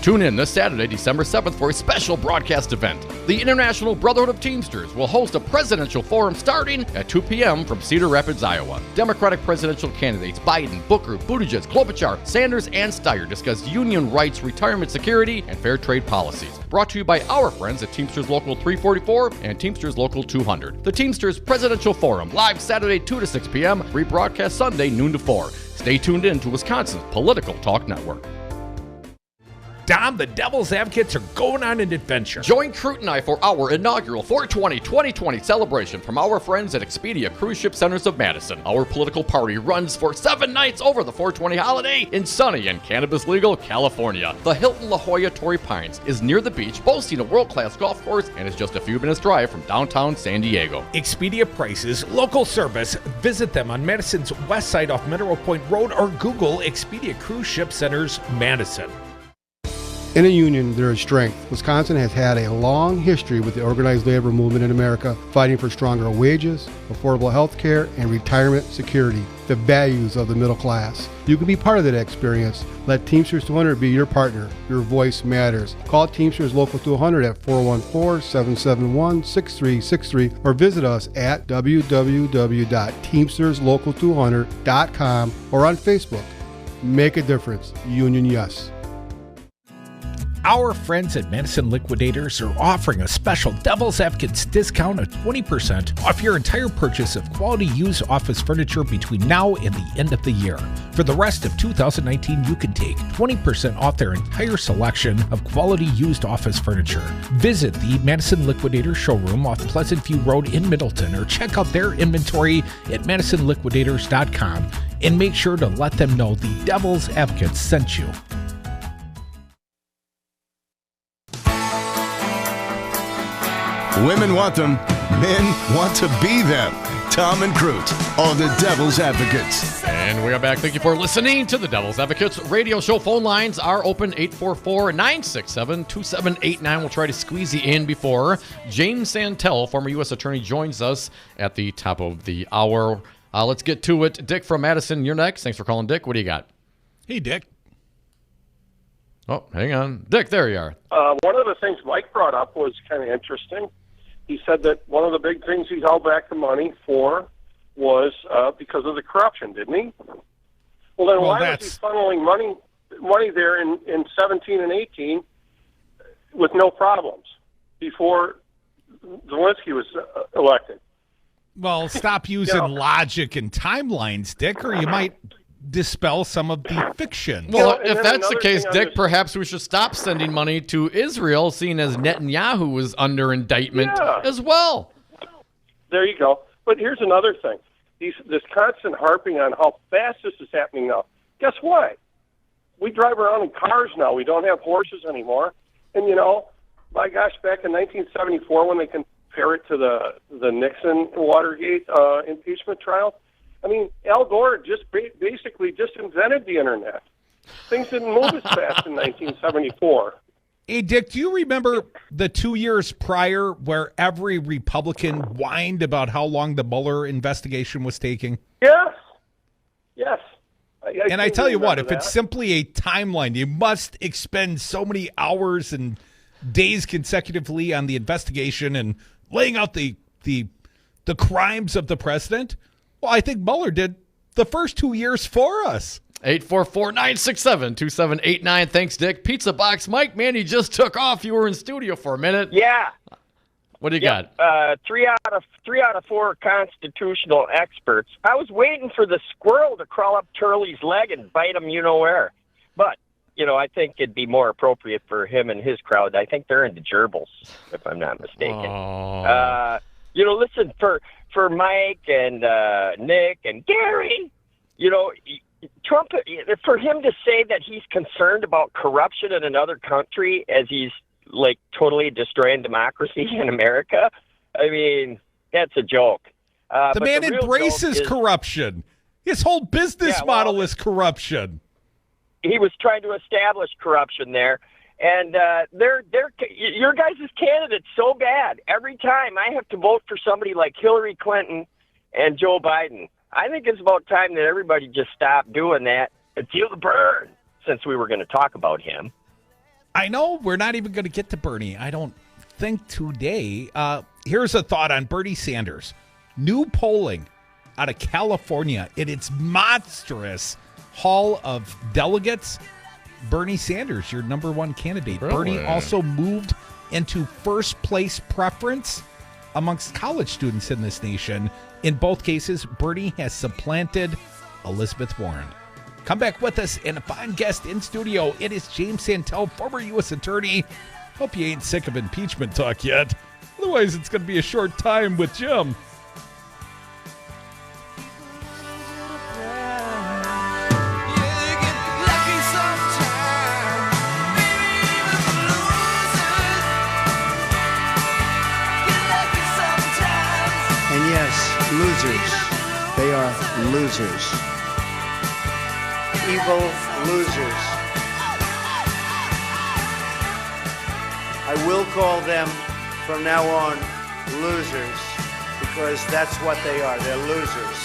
Tune in this Saturday, December 7th, for a special broadcast event. The International Brotherhood of Teamsters will host a presidential forum starting at 2 p.m. from Cedar Rapids, Iowa. Democratic presidential candidates Biden, Booker, Buttigieg, Klobuchar, Sanders, and Steyer discuss union rights, retirement security, and fair trade policies. Brought to you by our friends at Teamsters Local 344 and Teamsters Local 200. The Teamsters Presidential Forum, live Saturday 2 to 6 p.m., rebroadcast Sunday noon to 4. Stay tuned in to Wisconsin's Political Talk Network. Dom, the Devil's Advocates are going on an adventure. Join Crute and I for our inaugural 420-2020 celebration from our friends at Expedia Cruise Ship Centers of Madison. Our political party runs for 7 nights over the 420 holiday in sunny and cannabis-legal California. The Hilton La Jolla Torrey Pines is near the beach, boasting a world-class golf course, and is just a few minutes' drive from downtown San Diego. Expedia prices, local service. Visit them on Madison's west side off Mineral Point Road or Google Expedia Cruise Ship Centers Madison. In a union, there is strength. Wisconsin has had a long history with the organized labor movement in America, fighting for stronger wages, affordable health care, and retirement security, the values of the middle class. You can be part of that experience. Let Teamsters 200 be your partner. Your voice matters. Call Teamsters Local 200 at 414-771-6363 or visit us at www.teamsterslocal200.com or on Facebook. Make a difference. Union yes. Our friends at Madison Liquidators are offering a special Devil's Advocates discount of 20% off your entire purchase of quality used office furniture between now and the end of the year. For the rest of 2019, you can take 20% off their entire selection of quality used office furniture. Visit the Madison Liquidators showroom off Pleasant View Road in Middleton or check out their inventory at madisonliquidators.com and make sure to let them know the Devil's Advocates sent you. Women want them. Men want to be them. Tom and Crute on the Devil's Advocates. And we are back. Thank you for listening to the Devil's Advocates radio show. Phone lines are open 844-967-2789. We'll try to squeeze you in before James Santelle, former U.S. attorney, joins us at the top of the hour. Let's get to it. Dick from Madison, you're next. Thanks for calling, Dick. What do you got? Hey, Dick. Oh, hang on. Dick, there you are. One of the things Mike brought up was kind of interesting. He said that one of the big things he held back the money for was because of the corruption, didn't he? Well, then why was he funneling money there in 17 and 18 with no problems before Zelensky was elected? Well, stop using logic and timelines, Dick, or you might dispel some of the fiction. Well, if that's the case, Dick, perhaps we should stop sending money to Israel, seeing as Netanyahu was under indictment as well. There you go. But here's another thing. This constant harping on how fast this is happening now. Guess what? We drive around in cars now. We don't have horses anymore. And, you know, my gosh, back in 1974 when they compare it to the Nixon Watergate impeachment trial, I mean, Al Gore just basically just invented the internet. Things didn't move as fast in 1974. Hey, Dick, do you remember the 2 years prior where every Republican whined about how long the Mueller investigation was taking? Yes. I tell you what, if it's simply a timeline, you must expend so many hours and days consecutively on the investigation and laying out the crimes of the president. Well, I think Mueller did the first 2 years for us. 844-967-2789. Thanks, Dick. Pizza Box Mike, man, you just took off. You were in studio for a minute. Yeah. What do you got? 3 hours three out of four constitutional experts. I was waiting for the squirrel to crawl up Turley's leg and bite him you-know-where. But, I think it'd be more appropriate for him and his crowd. I think they're into gerbils, if I'm not mistaken. Listen, for Mike and Nick and Gary, Trump, for him to say that he's concerned about corruption in another country as he's, totally destroying democracy in America, I mean, that's a joke. The man embraces corruption. His whole business model is corruption. He was trying to establish corruption there. And your guys' candidate's so bad. Every time I have to vote for somebody like Hillary Clinton and Joe Biden. I think it's about time that everybody just stopped doing that and feel the burn, since we were going to talk about him. I know we're not even going to get to Bernie, I don't think, today. Here's a thought on Bernie Sanders. New polling out of California in its monstrous haul of delegates. Bernie Sanders, your number one candidate. Really? Bernie also moved into first place preference amongst college students in this nation. In both cases, Bernie has supplanted Elizabeth Warren. Come back with us and a fine guest in studio. It is James Santelle, former U.S. attorney. Hope you ain't sick of impeachment talk yet. Otherwise, it's going to be a short time with Jim. And yes, losers. They are losers. Evil losers. I will call them from now on losers, because that's what they are. They're losers.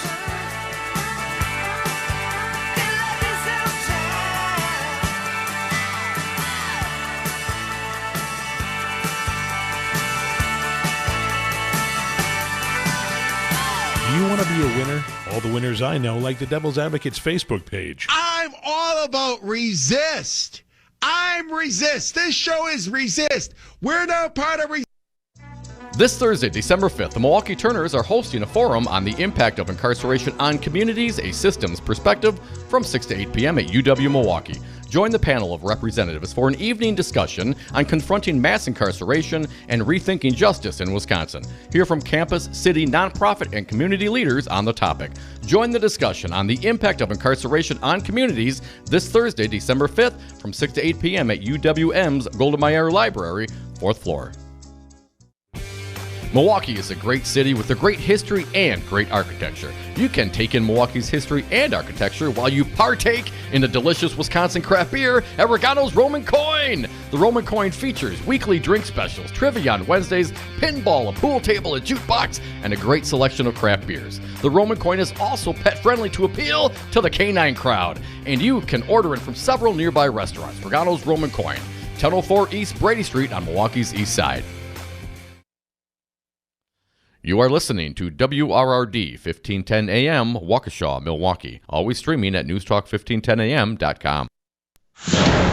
Do you want to be a winner? All the winners I know like the Devil's Advocates Facebook page. I'm all about resist. I'm resist. This show is resist. We're now part of resist. This Thursday, December 5th, the Milwaukee Turners are hosting a forum on the impact of incarceration on communities, a systems perspective, from 6 to 8 p.m. at UW Milwaukee. Join the panel of representatives for an evening discussion on confronting mass incarceration and rethinking justice in Wisconsin. Hear from campus, city, nonprofit, and community leaders on the topic. Join the discussion on the impact of incarceration on communities this Thursday, December 5th, from 6 to 8 p.m. at UWM's Goldemeyer Library, 4th floor. Milwaukee is a great city with a great history and great architecture. You can take in Milwaukee's history and architecture while you partake in the delicious Wisconsin craft beer at Regano's Roman Coin. The Roman Coin features weekly drink specials, trivia on Wednesdays, pinball, a pool table, a jukebox, and a great selection of craft beers. The Roman Coin is also pet-friendly to appeal to the canine crowd, and you can order it from several nearby restaurants. Regano's Roman Coin, 1004 East Brady Street on Milwaukee's east side. You are listening to WRRD 1510 AM, Waukesha, Milwaukee. Always streaming at newstalk1510am.com.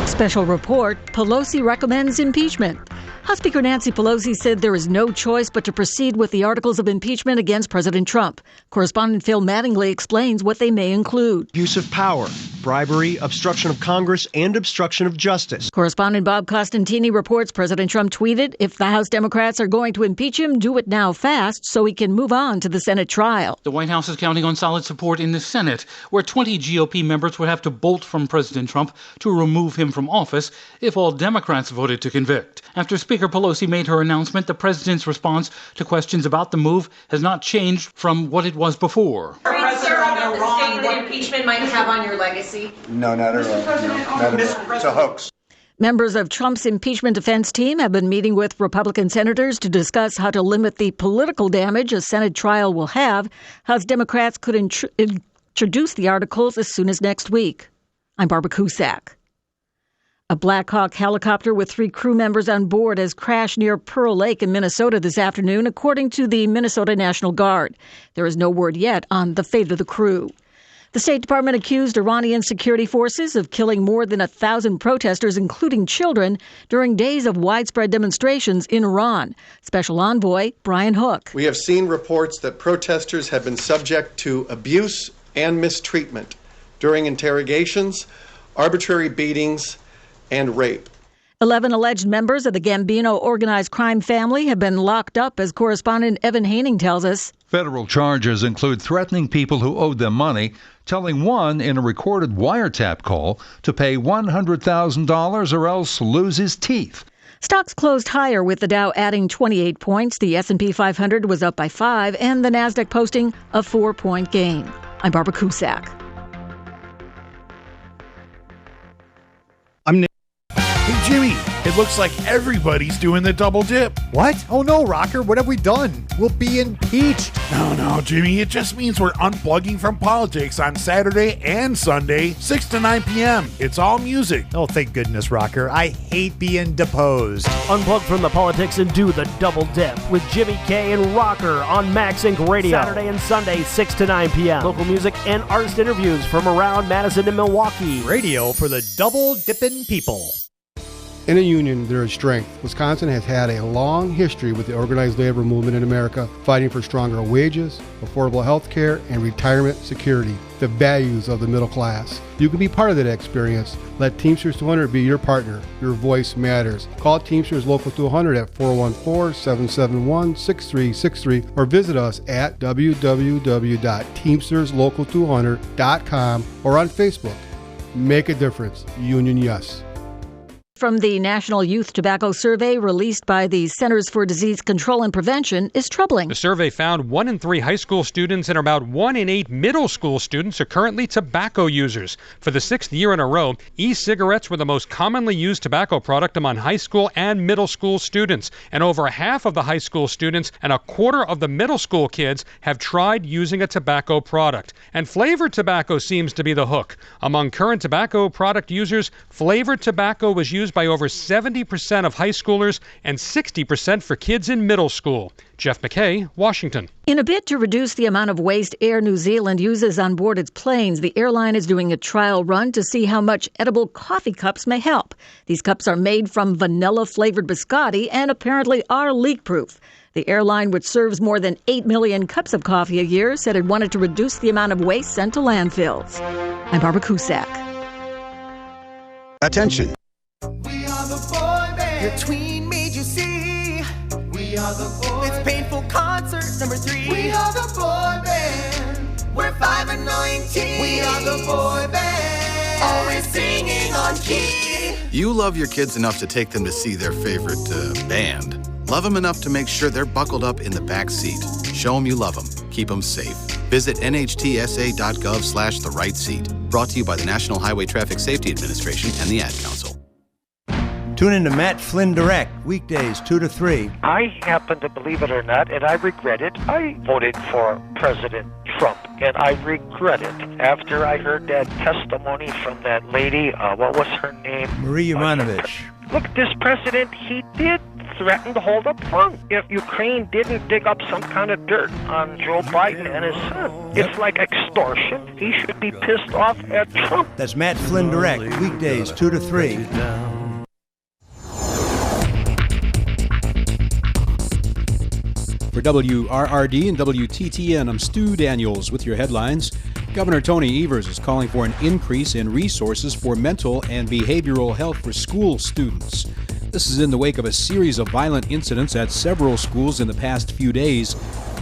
Special report, Pelosi recommends impeachment. House Speaker Nancy Pelosi said there is no choice but to proceed with the articles of impeachment against President Trump. Correspondent Phil Mattingly explains what they may include. Abuse of power, bribery, obstruction of Congress, and obstruction of justice. Correspondent Bob Costantini reports President Trump tweeted, if the House Democrats are going to impeach him, do it now fast so he can move on to the Senate trial. The White House is counting on solid support in the Senate, where 20 GOP members would have to bolt from President Trump to remove him from office if all Democrats voted to convict. After Speaker Pelosi made her announcement, the president's response to questions about the move has not changed from what it was before. Are you concerned about the stain that impeachment might have on your legacy? No, not at all. Not at all. It's a hoax. Members of Trump's impeachment defense team have been meeting with Republican senators to discuss how to limit the political damage a Senate trial will have. House Democrats could introduce the articles as soon as next week. I'm Barbara Cusack. A Black Hawk helicopter with 3 crew members on board has crashed near Pearl Lake in Minnesota this afternoon, according to the Minnesota National Guard. There is no word yet on the fate of the crew. The State Department accused Iranian security forces of killing more than 1,000 protesters, including children, during days of widespread demonstrations in Iran. Special Envoy Brian Hook. We have seen reports that protesters have been subject to abuse and mistreatment during interrogations, arbitrary beatings, and rape. 11 alleged members of the Gambino organized crime family have been locked up, as correspondent Evan Haining tells us. Federal charges include threatening people who owed them money, telling one in a recorded wiretap call to pay $100,000 or else lose his teeth. Stocks closed higher, with the Dow adding 28 points. The S&P 500 was up by 5, and the Nasdaq posting a 4-point gain. I'm Barbara Cusack. Hey, Jimmy, it looks like everybody's doing the double dip. What? Oh no, Rocker, what have we done? We'll be impeached. No, Jimmy, it just means we're unplugging from politics on Saturday and Sunday, 6 to 9 p.m. It's all music. Oh, thank goodness, Rocker. I hate being deposed. Unplug from the politics and do the double dip with Jimmy K and Rocker on Max Inc. Radio. Saturday and Sunday, 6 to 9 p.m. Local music and artist interviews from around Madison and Milwaukee. Radio for the double dipping people. In a union, there is strength. Wisconsin has had a long history with the organized labor movement in America, fighting for stronger wages, affordable health care, and retirement security, the values of the middle class. You can be part of that experience. Let Teamsters 200 be your partner. Your voice matters. Call Teamsters Local 200 at 414-771-6363 or visit us at www.teamsterslocal200.com or on Facebook. Make a difference. Union yes. From the National Youth Tobacco Survey released by the Centers for Disease Control and Prevention is troubling. The survey found 1 in 3 high school students and about 1 in 8 middle school students are currently tobacco users. For the 6th year in a row, e-cigarettes were the most commonly used tobacco product among high school and middle school students. And over half of the high school students and a quarter of the middle school kids have tried using a tobacco product. And flavored tobacco seems to be the hook. Among current tobacco product users, flavored tobacco was used by over 70% of high schoolers and 60% for kids in middle school. Jeff McCabe, Washington. In a bid to reduce the amount of waste Air New Zealand uses on board its planes, the airline is doing a trial run to see how much edible coffee cups may help. These cups are made from vanilla-flavored biscotti and apparently are leak-proof. The airline, which serves more than 8 million cups of coffee a year, said it wanted to reduce the amount of waste sent to landfills. I'm Barbara Cusack. Attention. We are the boy band. Your tween made you see. We are the boy. It's painful concert number 3. We are the boy band. We're 5 annoying teens. We are the boy band. Always singing on key. You love your kids enough to take them to see their favorite band. Love them enough to make sure they're buckled up in the back seat. Show them you love them. Keep them safe. Visit nhtsa.gov/the right seat. Brought to you by the National Highway Traffic Safety Administration and the Ad Council. Tune in to Matt Flynn Direct, weekdays 2 to 3. I happen to believe it or not, and I regret it, I voted for President Trump, and I regret it. After I heard that testimony from that lady, what was her name? Marie Yovanovitch. Look, this president, he did threaten to hold up front if Ukraine didn't dig up some kind of dirt on Joe Biden and his son. It's like extortion. He should be pissed off at Trump. That's Matt Flynn Direct, weekdays 2 to 3. For WRRD and WTTN, I'm Stu Daniels with your headlines. Governor Tony Evers is calling for an increase in resources for mental and behavioral health for school students. This is in the wake of a series of violent incidents at several schools in the past few days.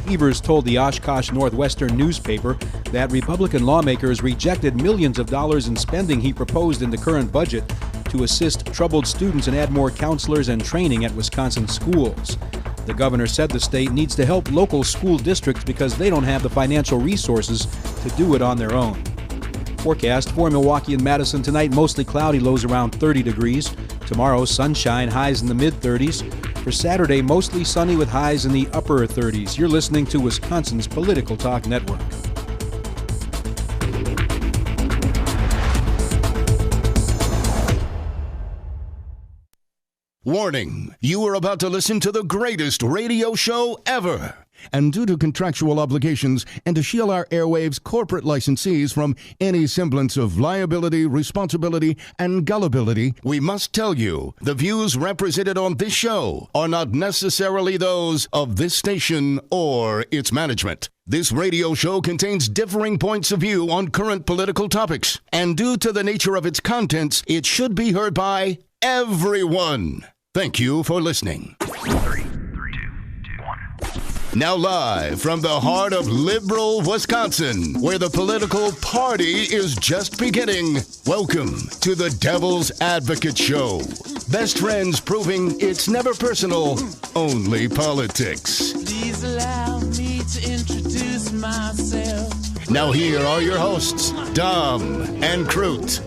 Evers told the Oshkosh Northwestern newspaper that Republican lawmakers rejected millions of dollars in spending he proposed in the current budget to assist troubled students and add more counselors and training at Wisconsin schools. The governor said the state needs to help local school districts because they don't have the financial resources to do it on their own. Forecast for Milwaukee and Madison tonight, mostly cloudy, lows around 30 degrees. Tomorrow, sunshine, highs in the mid-30s. For Saturday, mostly sunny with highs in the upper 30s. You're listening to Wisconsin's Political Talk Network. Warning, you are about to listen to the greatest radio show ever. and due to contractual obligations and to shield our airwaves' corporate licensees from any semblance of liability, responsibility, and gullibility, we must tell you the views represented on this show are not necessarily those of this station or its management. This radio show contains differing points of view on current political topics, and due to the nature of its contents, it should be heard by everyone. Thank you for listening. 3, 2, 2, 1. Now live from the heart of liberal Wisconsin, where the political party is just beginning, welcome to the Devil's Advocate Show. Best friends proving it's never personal, only politics. Please allow me to introduce myself. Now here are your hosts, Dom and Crute.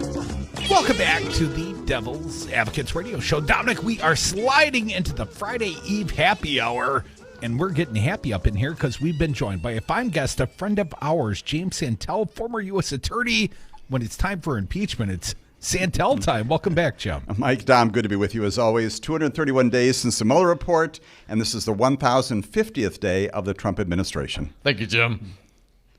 Welcome back to the Devil's Advocates Radio Show. Dominic, we are sliding into the Friday Eve happy hour, and we're getting happy up in here because we've been joined by a fine guest, a friend of ours, James Santelle, former U.S. attorney. When it's time for impeachment, it's Santelle time. Welcome back, Jim. Mike, Dom, good to be with you as always. 231 days since the Mueller report, and this is the 1,050th day of the Trump administration. Thank you, Jim.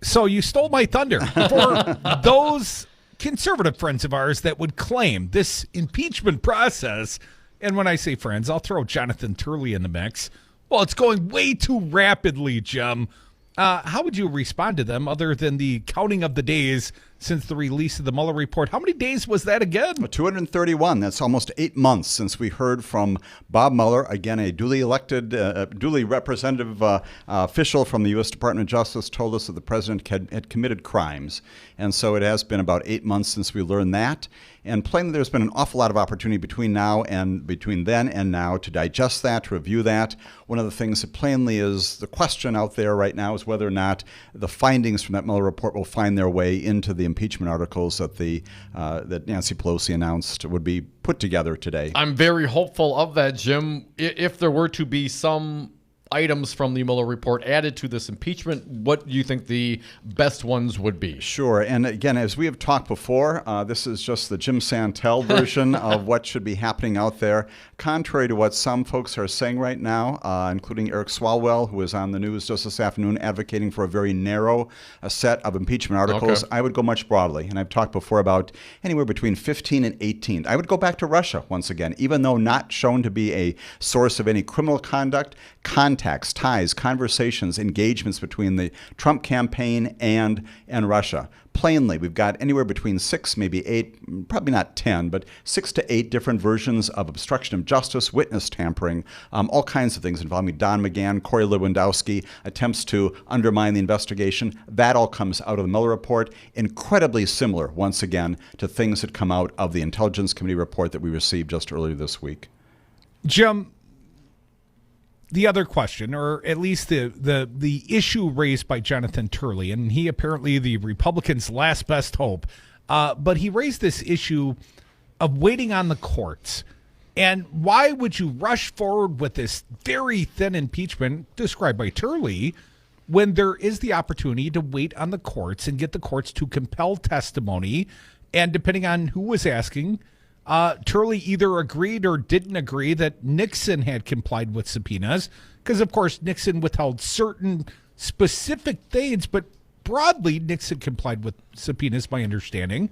So you stole my thunder. For those conservative friends of ours that would claim this impeachment process, and when I say friends, I'll throw Jonathan Turley in the mix. Well, it's going way too rapidly, Jim. How would you respond to them other than the counting of the days since the release of the Mueller report? How many days was that again? 231. That's almost 8 months since we heard from Bob Mueller, again, a duly elected, duly representative official from the U.S. Department of Justice, told us that the president had committed crimes. And so it has been about 8 months since we learned that. And plainly, there's been an awful lot of opportunity between then and now to digest that, to review that. One of the things that plainly is the question out there right now is whether or not the findings from that Mueller report will find their way into the impeachment articles that that Nancy Pelosi announced would be put together today. I'm very hopeful of that, Jim. If there were to be some items from the Mueller report added to this impeachment, what do you think the best ones would be? Sure. And again, as we have talked before, this is just the Jim Santelle version of what should be happening out there. Contrary to what some folks are saying right now, including Eric Swalwell, who was on the news just this afternoon advocating for a very narrow set of impeachment articles, I would go much broadly. And I've talked before about anywhere between 15 and 18. I would go back to Russia once again, even though not shown to be a source of any criminal conduct, contacts, ties, conversations, engagements between the Trump campaign and Russia. Plainly, we've got anywhere between 6, maybe 8, probably not 10, but 6 to 8 different versions of obstruction of justice, witness tampering, all kinds of things involving Don McGahn, Corey Lewandowski, attempts to undermine the investigation. That all comes out of the Mueller report. Incredibly similar, once again, to things that come out of the Intelligence Committee report that we received just earlier this week. Jim, the other question, or at least the issue raised by Jonathan Turley, and he apparently the Republicans' last best hope, but he raised this issue of waiting on the courts. And why would you rush forward with this very thin impeachment described by Turley when there is the opportunity to wait on the courts and get the courts to compel testimony? And depending on who was asking, Turley either agreed or didn't agree that Nixon had complied with subpoenas, because, of course, Nixon withheld certain specific things, but broadly, Nixon complied with subpoenas, my understanding.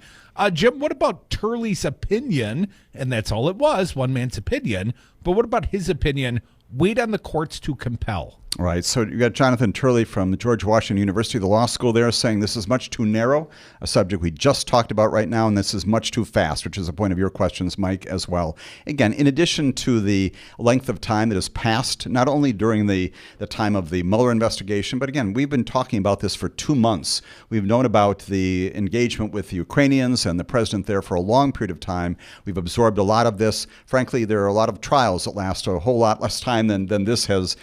Jim, what about Turley's opinion? And that's all it was, one man's opinion. But what about his opinion? Wait on the courts to compel. Right. So you got Jonathan Turley from the George Washington University, the law school there, saying this is much too narrow, a subject we just talked about right now, and this is much too fast, which is the point of your questions, Mike, as well. Again, in addition to the length of time that has passed, not only during the time of the Mueller investigation, but again, we've been talking about this for 2 months. We've known about the engagement with the Ukrainians and the president there for a long period of time. We've absorbed a lot of this. Frankly, there are a lot of trials that last a whole lot less time than this has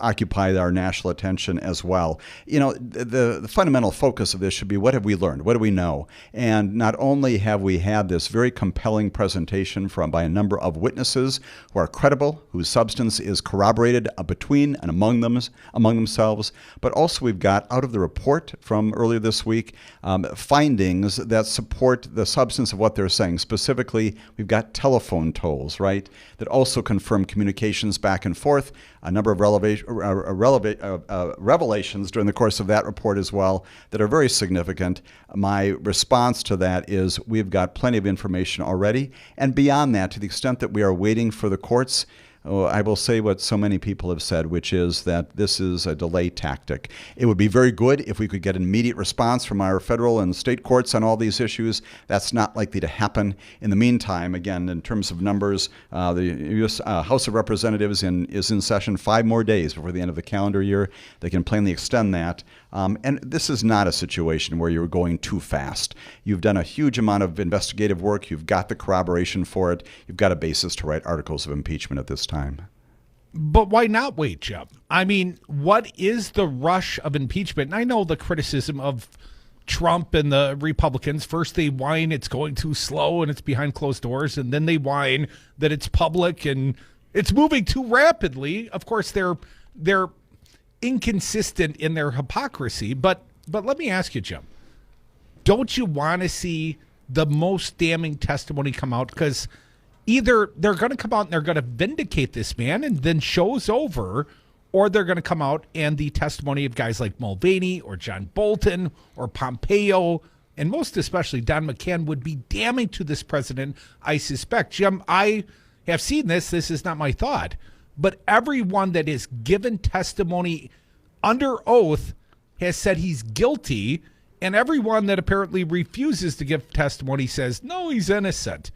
occupied our national attention as well. You know, the fundamental focus of this should be, what have we learned? What do we know? And not only have we had this very compelling presentation by a number of witnesses who are credible, whose substance is corroborated between and among themselves, but also we've got out of the report from earlier this week findings that support the substance of what they're saying. Specifically, we've got telephone tolls, right, that also confirm communications back and forth, a number of revelations during the course of that report as well that are very significant. My response to that is we've got plenty of information already. And beyond that, to the extent that we are waiting for the courts, I will say what so many people have said, which is that this is a delay tactic. It would be very good if we could get an immediate response from our federal and state courts on all these issues. That's not likely to happen. In the meantime, again, in terms of numbers, the U.S. House of Representatives is in session 5 more days before the end of the calendar year. They can plainly extend that. And this is not a situation where you're going too fast. You've done a huge amount of investigative work. You've got the corroboration for it. You've got a basis to write articles of impeachment at this time. But why not wait, Jim? I mean, what is the rush of impeachment? And I know the criticism of Trump and the Republicans. First they whine it's going too slow and it's behind closed doors, and then they whine that it's public and it's moving too rapidly. Of course, they're inconsistent in their hypocrisy. But let me ask you, Jim, don't you want to see the most damning testimony come out? Because either they're going to come out and they're going to vindicate this man and then show's over, or they're going to come out and the testimony of guys like Mulvaney or John Bolton or Pompeo, and most especially Don McCabe, would be damning to this president, I suspect. Jim, I have seen this. This is not my thought. But everyone that is given testimony under oath has said he's guilty, and everyone that apparently refuses to give testimony says, no, he's innocent.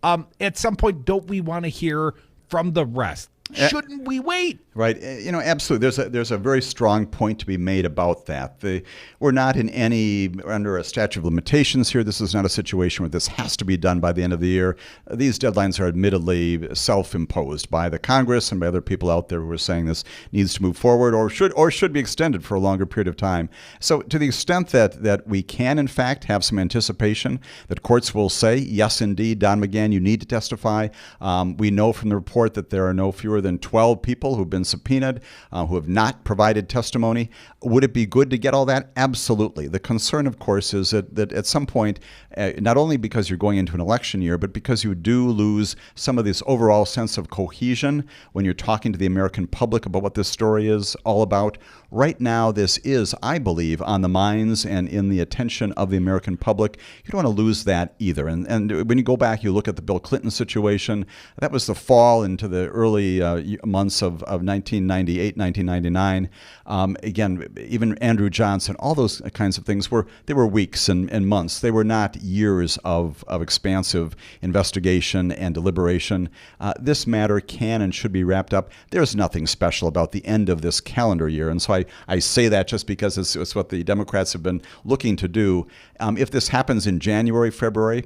At some point, don't we want to hear from the rest? Shouldn't we wait? Right. Absolutely. There's a very strong point to be made about that. We're not under a statute of limitations here. This is not a situation where this has to be done by the end of the year. These deadlines are admittedly self-imposed by the Congress and by other people out there who are saying this needs to move forward or should be extended for a longer period of time. So to the extent that we can, in fact, have some anticipation that courts will say, yes, indeed, Don McGahn, you need to testify. We know from the report that there are no fewer than 12 people who've been subpoenaed, who have not provided testimony. Would it be good to get all that? Absolutely. The concern, of course, is that at some point, not only because you're going into an election year, but because you do lose some of this overall sense of cohesion when you're talking to the American public about what this story is all about. Right now, this is, I believe, on the minds and in the attention of the American public. You don't want to lose that either. And when you go back, you look at the Bill Clinton situation. That was the fall into the early months of 1998, 1999. Again, even Andrew Johnson, all those kinds of things were weeks and months. They were not years of expansive investigation and deliberation. This matter can and should be wrapped up. There's nothing special about the end of this calendar year. And so I say that just because it's what the Democrats have been looking to do. If this happens in January, February,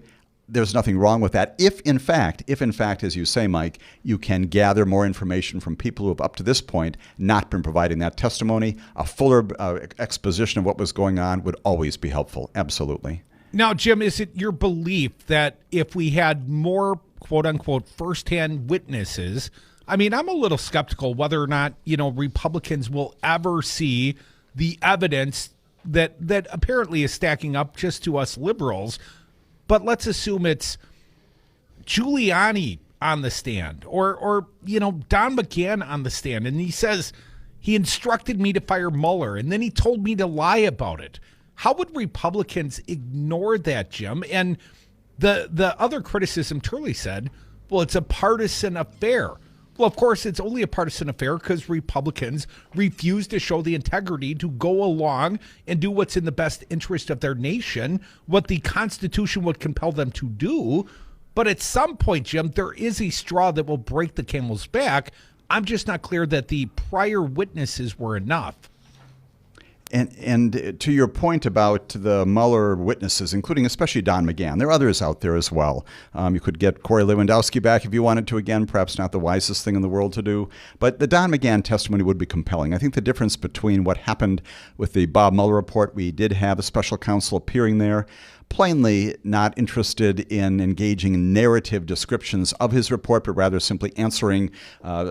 there's nothing wrong with that. If in fact, as you say, Mike, you can gather more information from people who have up to this point not been providing that testimony, a fuller exposition of what was going on would always be helpful. Absolutely. Now, Jim, is it your belief that if we had more quote unquote firsthand witnesses, I mean, I'm a little skeptical whether or not, Republicans will ever see the evidence that apparently is stacking up just to us liberals. But let's assume it's Giuliani on the stand or Don McGahn on the stand. And he says he instructed me to fire Mueller and then he told me to lie about it. How would Republicans ignore that, Jim? And the other criticism, Turley said, well, it's a partisan affair. Well, of course, it's only a partisan affair because Republicans refuse to show the integrity to go along and do what's in the best interest of their nation, what the Constitution would compel them to do. But at some point, Jim, there is a straw that will break the camel's back. I'm just not clear that the prior witnesses were enough. And to your point about the Mueller witnesses, including especially Don McGahn, there are others out there as well. You could get Corey Lewandowski back if you wanted to again, perhaps not the wisest thing in the world to do. But the Don McGahn testimony would be compelling. I think the difference between what happened with the Bob Mueller report, we did have a special counsel appearing there. plainly not interested in engaging in narrative descriptions of his report, but rather simply answering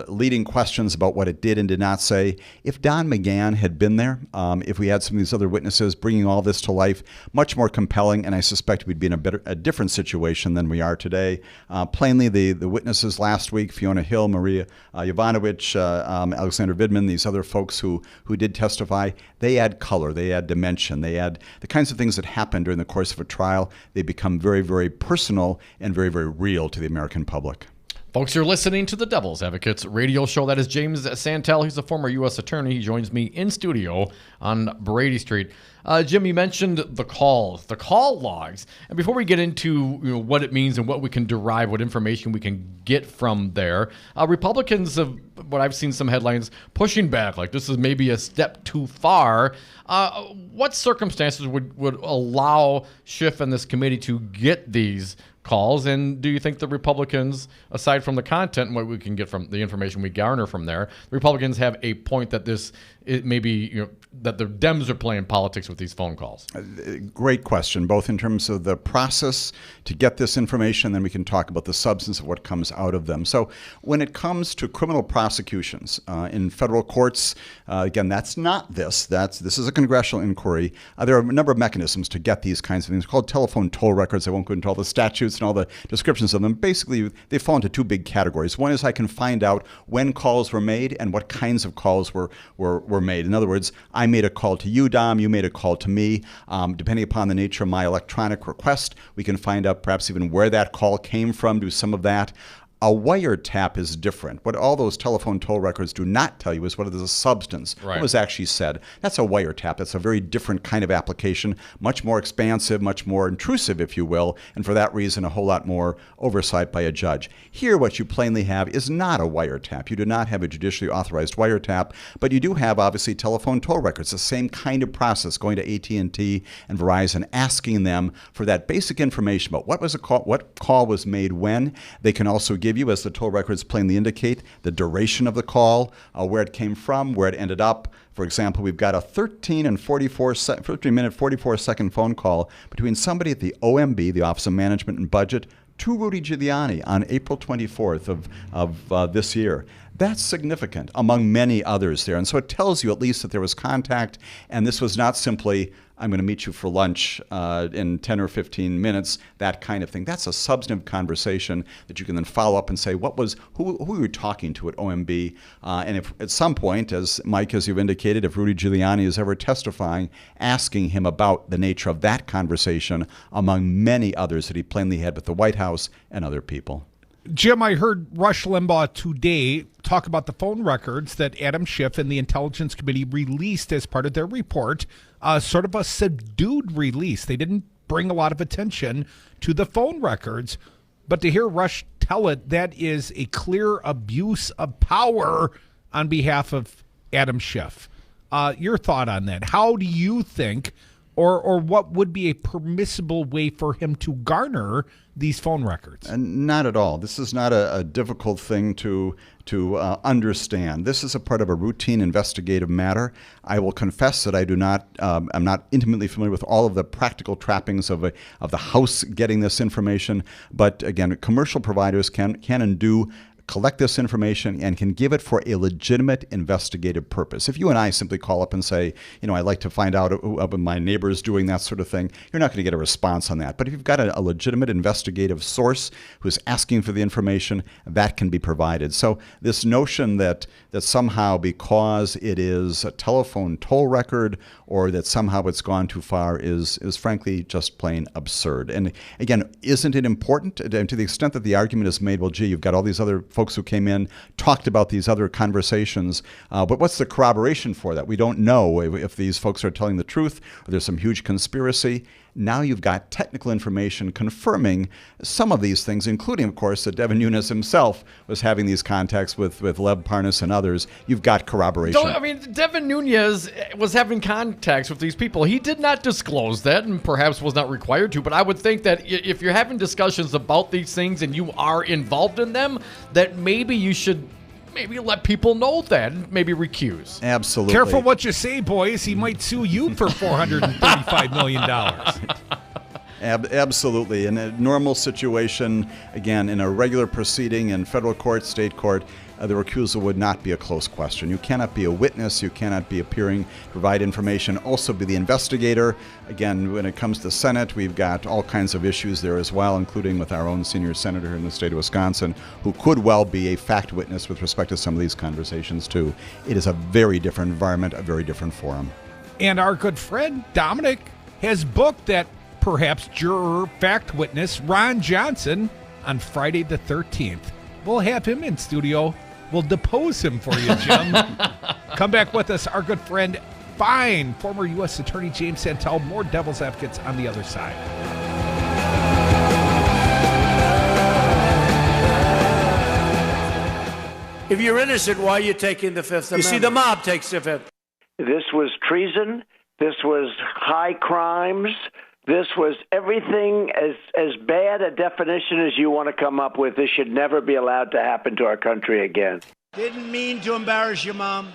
leading questions about what it did and did not say. If Don McGahn had been there, if we had some of these other witnesses bringing all this to life, much more compelling, and I suspect we'd be in a different situation than we are today. Plainly, the witnesses last week, Fiona Hill, Maria Yovanovitch, Alexander Vidman, these other folks who did testify, they add color, they add dimension, they add the kinds of things that happen during the course of a trial. They become very, very personal and very, very real to the American public. Folks, you're listening to the Devil's Advocates radio show. That is James Santelle. He's a former U.S. attorney. He joins me in studio on Brady Street. Jim, you mentioned the calls, the call logs. And before we get into what it means and what we can derive, what information we can get from there, Republicans have, what I've seen some headlines, pushing back, like this is maybe a step too far. What circumstances would allow Schiff and this committee to get these calls? And do you think the Republicans, aside from the content and what we can get from the information we garner from there, the Republicans have a point that it may be, that the Dems are playing politics with these phone calls? Great question, both in terms of the process to get this information, then we can talk about the substance of what comes out of them. So when it comes to criminal prosecutions in federal courts, again, that's not this. This is a congressional inquiry. There are a number of mechanisms to get these kinds of things called telephone toll records. I won't go into all the statutes and all the descriptions of them. Basically, they fall into two big categories. One is I can find out when calls were made and what kinds of calls were made. In other words, I made a call to you, Dom, you made a call to me. Depending upon the nature of my electronic request, we can find out perhaps even where that call came from, do some of that. A wiretap is different. What all those telephone toll records do not tell you is what is the substance, right, what was actually said. That's a wiretap. That's a very different kind of application, much more expansive, much more intrusive, if you will, and for that reason, a whole lot more oversight by a judge. Here, what you plainly have is not a wiretap. You do not have a judicially authorized wiretap, but you do have, obviously, telephone toll records, the same kind of process, going to AT&T and Verizon, asking them for that basic information about what was a call, what call was made when. They can also give you, as the toll records plainly indicate, the duration of the call, where it came from, where it ended up. For example, we've got a 13 minute 44 second phone call between somebody at the OMB, the Office of Management and Budget, to Rudy Giuliani on April 24th of this year. That's significant, among many others there. And so it tells you at least that there was contact, and this was not simply, I'm going to meet you for lunch in 10 or 15 minutes, that kind of thing. That's a substantive conversation that you can then follow up and say, who were you talking to at OMB? And if at some point, as Mike, as you've indicated, if Rudy Giuliani is ever testifying, asking him about the nature of that conversation among many others that he plainly had with the White House and other people. Jim, I heard Rush Limbaugh today talk about the phone records that Adam Schiff and the Intelligence Committee released as part of their report, sort of a subdued release. They didn't bring a lot of attention to the phone records, but to hear Rush tell it, that is a clear abuse of power on behalf of Adam Schiff. Your thought on that? How do you think, or what would be a permissible way for him to garner these phone records? Not at all. This is not a difficult thing to understand. This is a part of a routine investigative matter. I will confess that I'm not intimately familiar with all of the practical trappings of the House getting this information. But again, commercial providers can and do collect this information and can give it for a legitimate investigative purpose. If you and I simply call up and say, I'd like to find out what my neighbor's doing, that sort of thing, you're not going to get a response on that. But if you've got a legitimate investigative source who's asking for the information, that can be provided. So this notion that somehow because it is a telephone toll record or that somehow it's gone too far is frankly just plain absurd. And again, isn't it important to the extent that the argument is made, well, gee, you've got all these other folks who came in, talked about these other conversations, but what's the corroboration for that? We don't know if these folks are telling the truth or there's some huge conspiracy. Now you've got technical information confirming some of these things, including, of course, that Devin Nunes himself was having these contacts with Lev Parnas and others. You've got corroboration. Devin Nunes was having contacts with these people. He did not disclose that and perhaps was not required to, but I would think that if you're having discussions about these things and you are involved in them, that maybe you should let people know that and maybe recuse. Absolutely. Careful what you say, boys. He might sue you for $435 million. Absolutely. In a normal situation, again, in a regular proceeding in federal court, state court, the recusal would not be a close question. You cannot be a witness. You cannot be appearing, provide information, also be the investigator. Again, when it comes to the Senate, we've got all kinds of issues there as well, including with our own senior senator in the state of Wisconsin, who could well be a fact witness with respect to some of these conversations, too. It is a very different environment, a very different forum. And our good friend Dominic has booked that perhaps juror fact witness Ron Johnson on Friday the 13th. We'll have him in studio. We'll depose him for you, Jim. Come back with us, our good friend, fine former U.S. Attorney James Santelle. More Devil's Advocates on the other side. If you're innocent, why are you taking the Fifth Amendment? You see, the mob takes the Fifth. This was treason. This was high crimes. This was everything as bad a definition as you want to come up with. This should never be allowed to happen to our country again. Didn't mean to embarrass your mom.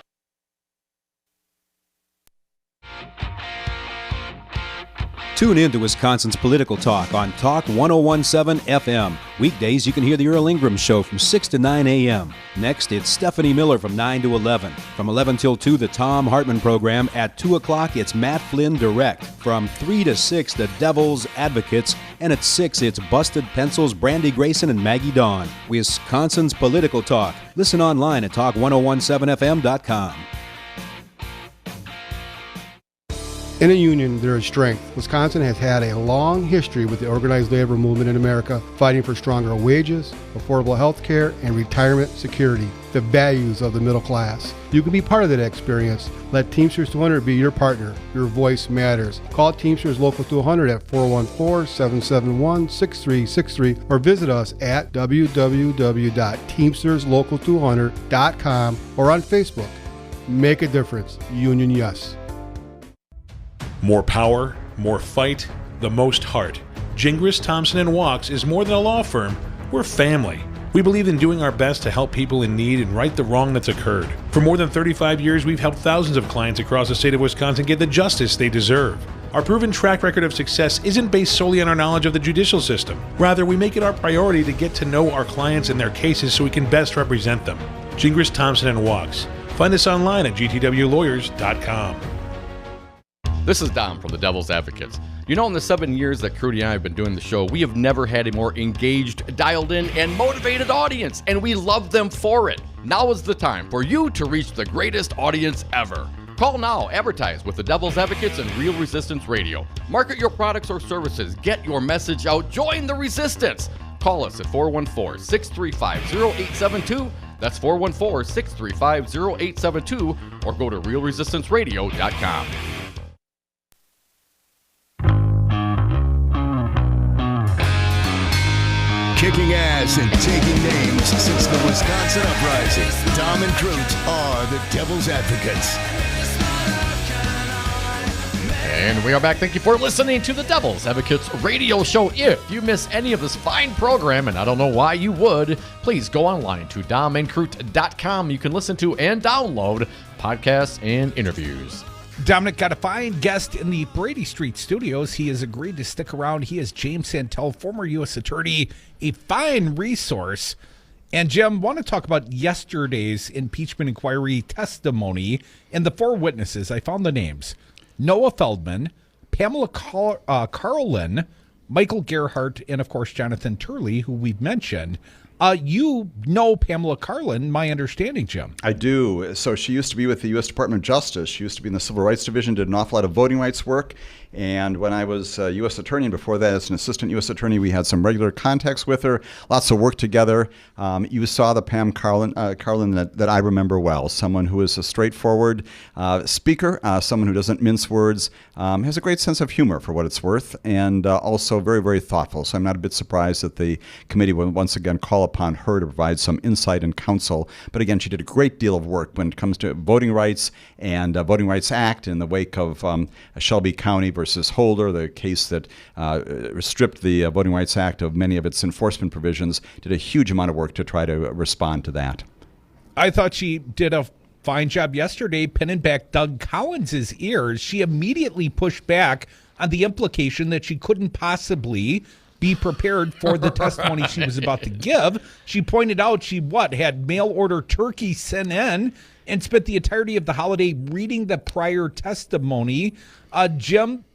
Tune in to Wisconsin's Political Talk on Talk 1017 FM. Weekdays, you can hear the Earl Ingram Show from 6 to 9 a.m. Next, it's Stephanie Miller from 9 to 11. From 11 till 2, the Tom Hartman program. At 2 o'clock, it's Matt Flynn Direct. From 3 to 6, the Devil's Advocates. And at 6, it's Busted Pencils, Brandy Grayson, and Maggie Dawn. Wisconsin's Political Talk. Listen online at talk1017fm.com. In a union, there is strength. Wisconsin has had a long history with the organized labor movement in America, fighting for stronger wages, affordable health care, and retirement security, the values of the middle class. You can be part of that experience. Let Teamsters 200 be your partner. Your voice matters. Call Teamsters Local 200 at 414-771-6363 or visit us at www.teamsterslocal200.com or on Facebook. Make a difference. Union Yes. More power, more fight, the most heart. Gingras, Thompson & Walks is more than a law firm. We're family. We believe in doing our best to help people in need and right the wrong that's occurred. For more than 35 years, we've helped thousands of clients across the state of Wisconsin get the justice they deserve. Our proven track record of success isn't based solely on our knowledge of the judicial system. Rather, we make it our priority to get to know our clients and their cases so we can best represent them. Gingras, Thompson & Walks. Find us online at gtwlawyers.com. This is Dom from the Devil's Advocates. You know, in the 7 years that Crudy and I have been doing the show, we have never had a more engaged, dialed in, and motivated audience, and we love them for it. Now is the time for you to reach the greatest audience ever. Call now, advertise with the Devil's Advocates and Real Resistance Radio. Market your products or services, get your message out, join the resistance. Call us at 414-635-0872. That's 414-635-0872, or go to realresistanceradio.com. Kicking ass and taking names since the Wisconsin Uprising. Dom and Groot are the Devil's Advocates. And we are back. Thank you for listening to the Devil's Advocates radio show. If you miss any of this fine program, and I don't know why you would, please go online to domandcroot.com. You can listen to and download podcasts and interviews. Dominic got a fine guest in the Brady Street studios. He has agreed to stick around. He is James Santelle, former U.S. attorney, a fine resource. And Jim, want to talk about yesterday's impeachment inquiry testimony and the four witnesses. I found the names: Noah Feldman, Pamela Carlin, Michael Gerhardt, and of course Jonathan Turley, who we've mentioned. You know Pamela Carlin, my understanding, Jim. I do. So she used to be with the U.S. Department of Justice. She used to be in the Civil Rights Division, did an awful lot of voting rights work. And when I was U.S. attorney, and before that as an assistant U.S. attorney, we had some regular contacts with her, lots of work together. You saw the Pam Carlin that I remember well, someone who is a straightforward speaker, someone who doesn't mince words, has a great sense of humor for what it's worth, and also very, very thoughtful. So I'm not a bit surprised that the committee will once again call upon her to provide some insight and counsel. But again, she did a great deal of work when it comes to voting rights and Voting Rights Act in the wake of Shelby County versus Holder, the case that stripped the Voting Rights Act of many of its enforcement provisions, did a huge amount of work to try to respond to that. I thought she did a fine job yesterday pinning back Doug Collins' ears. She immediately pushed back on the implication that she couldn't possibly be prepared for the testimony she was about to give. She pointed out she had mail order turkey sent in and spent the entirety of the holiday reading the prior testimony. Jim,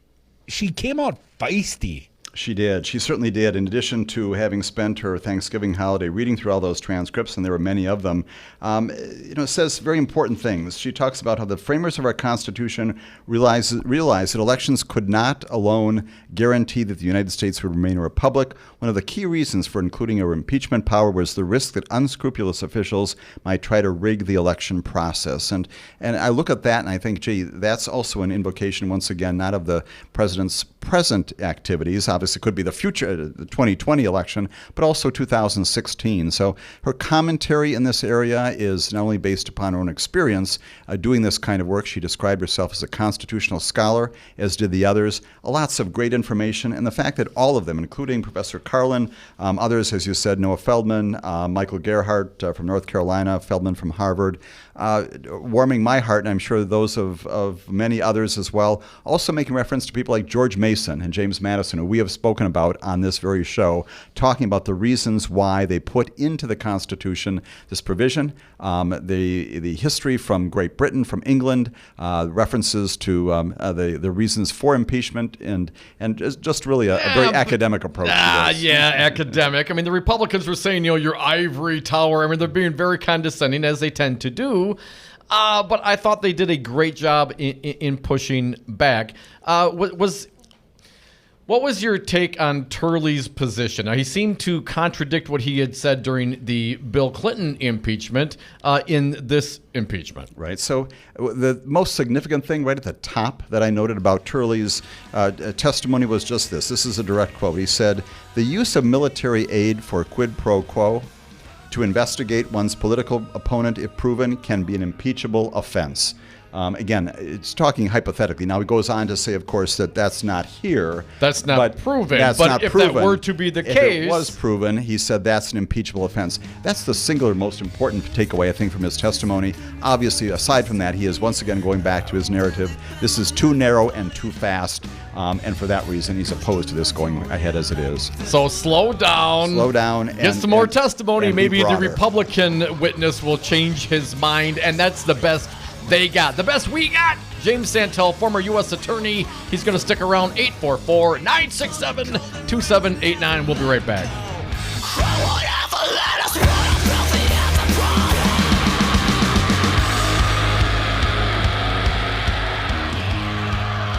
she came out feisty. She did. She certainly did. In addition to having spent her Thanksgiving holiday reading through all those transcripts, and there were many of them, it says very important things. She talks about how the framers of our Constitution realized that elections could not alone guarantee that the United States would remain a republic. One of the key reasons for including a impeachment power was the risk that unscrupulous officials might try to rig the election process. And I look at that and I think, gee, that's also an invocation, once again, not of the president's present activities. Obviously, it could be the future, the 2020 election, but also 2016. So her commentary in this area is not only based upon her own experience doing this kind of work. She described herself as a constitutional scholar, as did the others. Lots of great information, and the fact that all of them, including Professor Carlin, others, as you said, Noah Feldman, Michael Gerhardt from North Carolina, Feldman from Harvard, warming my heart, and I'm sure those of many others as well, also making reference to people like George Mason and James Madison, who we have spoken about on this very show, talking about the reasons why they put into the Constitution this provision, the history from Great Britain, from England, references to the reasons for impeachment, and just really a very academic approach to this. Yeah, academic. I mean, the Republicans were saying, your ivory tower. I mean, they're being very condescending, as they tend to do. But I thought they did a great job in pushing back. What was your take on Turley's position? Now, he seemed to contradict what he had said during the Bill Clinton impeachment in this impeachment. Right. So the most significant thing right at the top that I noted about Turley's testimony was just this. This is a direct quote. He said, "The use of military aid for quid pro quo to investigate one's political opponent, if proven, can be an impeachable offense." Again, it's talking hypothetically. Now, he goes on to say, of course, that that's not here. That's not proven. That's but not if proven. That were to be the if case. If it was proven, he said that's an impeachable offense. That's the singular most important takeaway, I think, from his testimony. Obviously, aside from that, he is once again going back to his narrative. This is too narrow and too fast, and for that reason, he's opposed to this going ahead as it is. So slow down. Slow down. Get some more testimony. And maybe the Republican witness will change his mind, and that's the best they got. The best we got. James Santelle, former U.S. attorney. He's going to stick around. 844-967-2789. We'll be right back.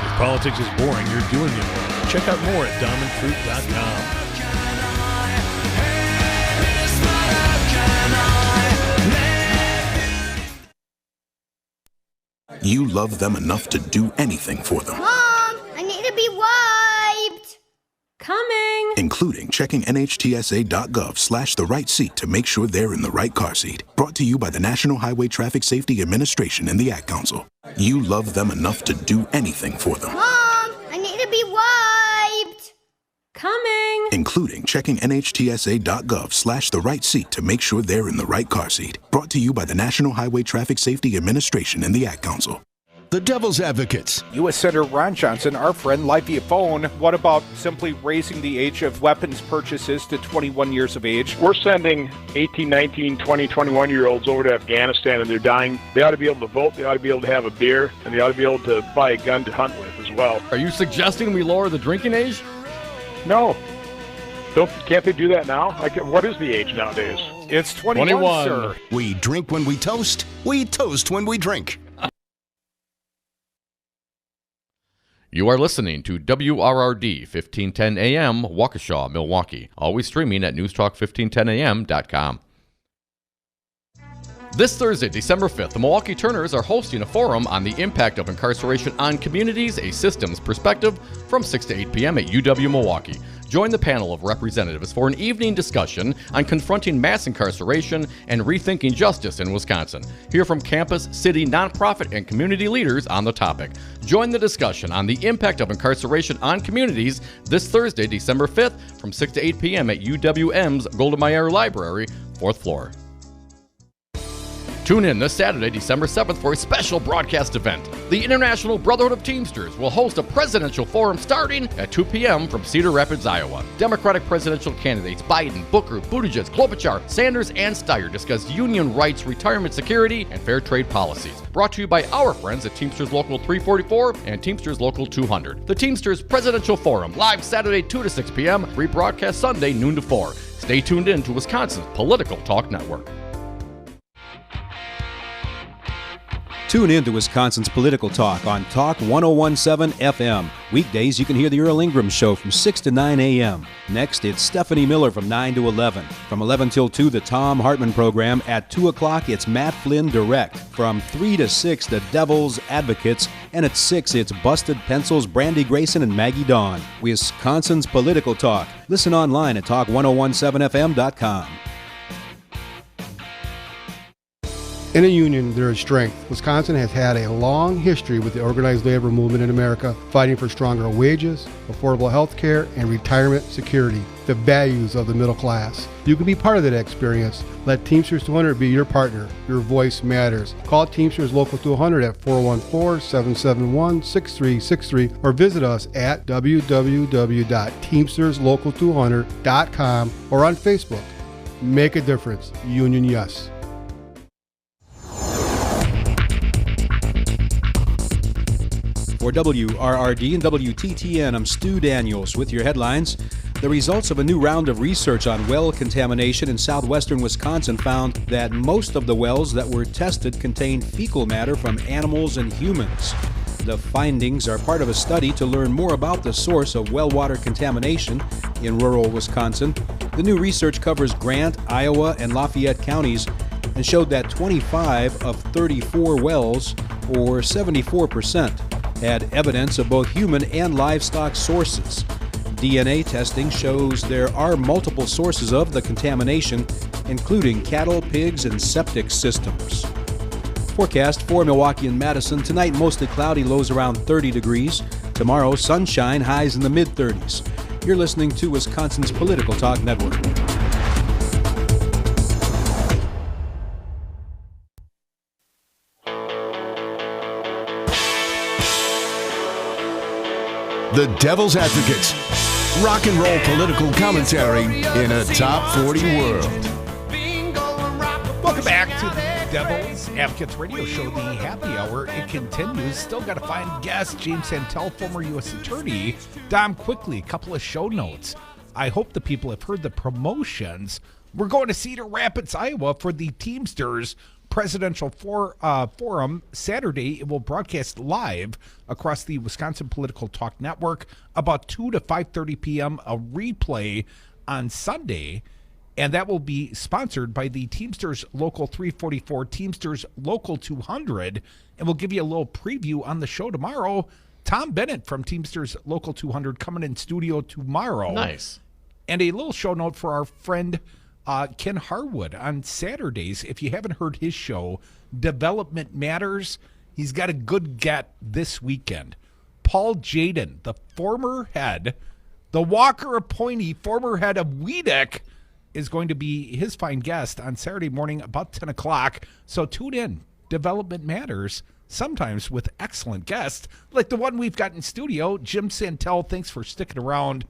If politics is boring, you're doing it wrong. Check out more at diamondfruit.com. You love them enough to do anything for them. Mom, I need to be wiped. Coming. Including checking NHTSA.gov/the right seat to make sure they're in the right car seat. Brought to you by the National Highway Traffic Safety Administration and the Ad Council. You love them enough to do anything for them. Mom, I need to be wiped. Coming. Including checking NHTSA.gov/the right seat to make sure they're in the right car seat. Brought to you by the National Highway Traffic Safety Administration and the Ad Council. The Devil's Advocates. U.S. Senator Ron Johnson, our friend, live via phone. What about simply raising the age of weapons purchases to 21 years of age? We're sending 18, 19, 20, 21-year-olds over to Afghanistan, and they're dying. They ought to be able to vote. They ought to be able to have a beer, and they ought to be able to buy a gun to hunt with as well. Are you suggesting we lower the drinking age? No. Can't they do that now? What is the age nowadays? It's 21, sir. We drink when we toast. We toast when we drink. You are listening to WRRD 1510 AM, Waukesha, Milwaukee. Always streaming at newstalk1510am.com. This Thursday, December 5th, the Milwaukee Turners are hosting a forum on the impact of incarceration on communities, a systems perspective, from 6 to 8 p.m. at UW Milwaukee. Join the panel of representatives for an evening discussion on confronting mass incarceration and rethinking justice in Wisconsin. Hear from campus, city, nonprofit, and community leaders on the topic. Join the discussion on the impact of incarceration on communities this Thursday, December 5th, from 6 to 8 p.m. at UWM's Golda Meir Library, 4th floor. Tune in this Saturday, December 7th for a special broadcast event. The International Brotherhood of Teamsters will host a presidential forum starting at 2 p.m. from Cedar Rapids, Iowa. Democratic presidential candidates Biden, Booker, Buttigieg, Klobuchar, Sanders, and Steyer discuss union rights, retirement security, and fair trade policies. Brought to you by our friends at Teamsters Local 344 and Teamsters Local 200. The Teamsters Presidential Forum, live Saturday 2 to 6 p.m., rebroadcast Sunday noon to 4. Stay tuned in to Wisconsin's Political Talk Network. Tune in to Wisconsin's Political Talk on Talk 1017 FM. Weekdays, you can hear the Earl Ingram Show from 6 to 9 a.m. Next, it's Stephanie Miller from 9 to 11. From 11 till 2, the Tom Hartman Program. At 2 o'clock, it's Matt Flynn Direct. From 3 to 6, the Devil's Advocates. And at 6, it's Busted Pencils, Brandy Grayson, and Maggie Dawn. Wisconsin's Political Talk. Listen online at talk1017fm.com. In a union, there is strength. Wisconsin has had a long history with the organized labor movement in America, fighting for stronger wages, affordable health care, and retirement security, the values of the middle class. You can be part of that experience. Let Teamsters 200 be your partner. Your voice matters. Call Teamsters Local 200 at 414-771-6363 or visit us at www.teamsterslocal200.com or on Facebook. Make a difference. Union Yes. For WRRD and WTTN, I'm Stu Daniels with your headlines. The results of a new round of research on well contamination in southwestern Wisconsin found that most of the wells that were tested contained fecal matter from animals and humans. The findings are part of a study to learn more about the source of well water contamination in rural Wisconsin. The new research covers Grant, Iowa, and Lafayette counties and showed that 25 of 34 wells, or 74%, had evidence of both human and livestock sources. DNA testing shows there are multiple sources of the contamination, including cattle, pigs, and septic systems. Forecast for Milwaukee and Madison: tonight mostly cloudy, lows around 30 degrees. Tomorrow, sunshine, highs in the mid-30s. You're listening to Wisconsin's Political Talk Network. The Devil's Advocates. Rock and roll political commentary in a top 40 world. Welcome back to the Devil's Advocates radio show, the happy hour. It continues. Still got to find guest James Santelle, former U.S. Attorney. Dom, quickly, a couple of show notes. I hope the people have heard the promotions. We're going to Cedar Rapids, Iowa for the Teamsters Presidential Forum Saturday. It will broadcast live across the Wisconsin Political Talk Network about 2 to 5:30 p.m. A replay on Sunday, and that will be sponsored by the Teamsters Local 344, Teamsters Local 200, and we'll give you a little preview on the show tomorrow. Tom Bennett from Teamsters Local 200 coming in studio tomorrow. Nice. And a little show note for our friend Ken Harwood on Saturdays. If you haven't heard his show, Development Matters, he's got a good get this weekend. Paul Jaden, the former head, the Walker appointee, former head of WEDC, is going to be his fine guest on Saturday morning about 10 o'clock. So tune in. Development Matters, sometimes with excellent guests, like the one we've got in studio, Jim Santelle. Thanks for sticking around.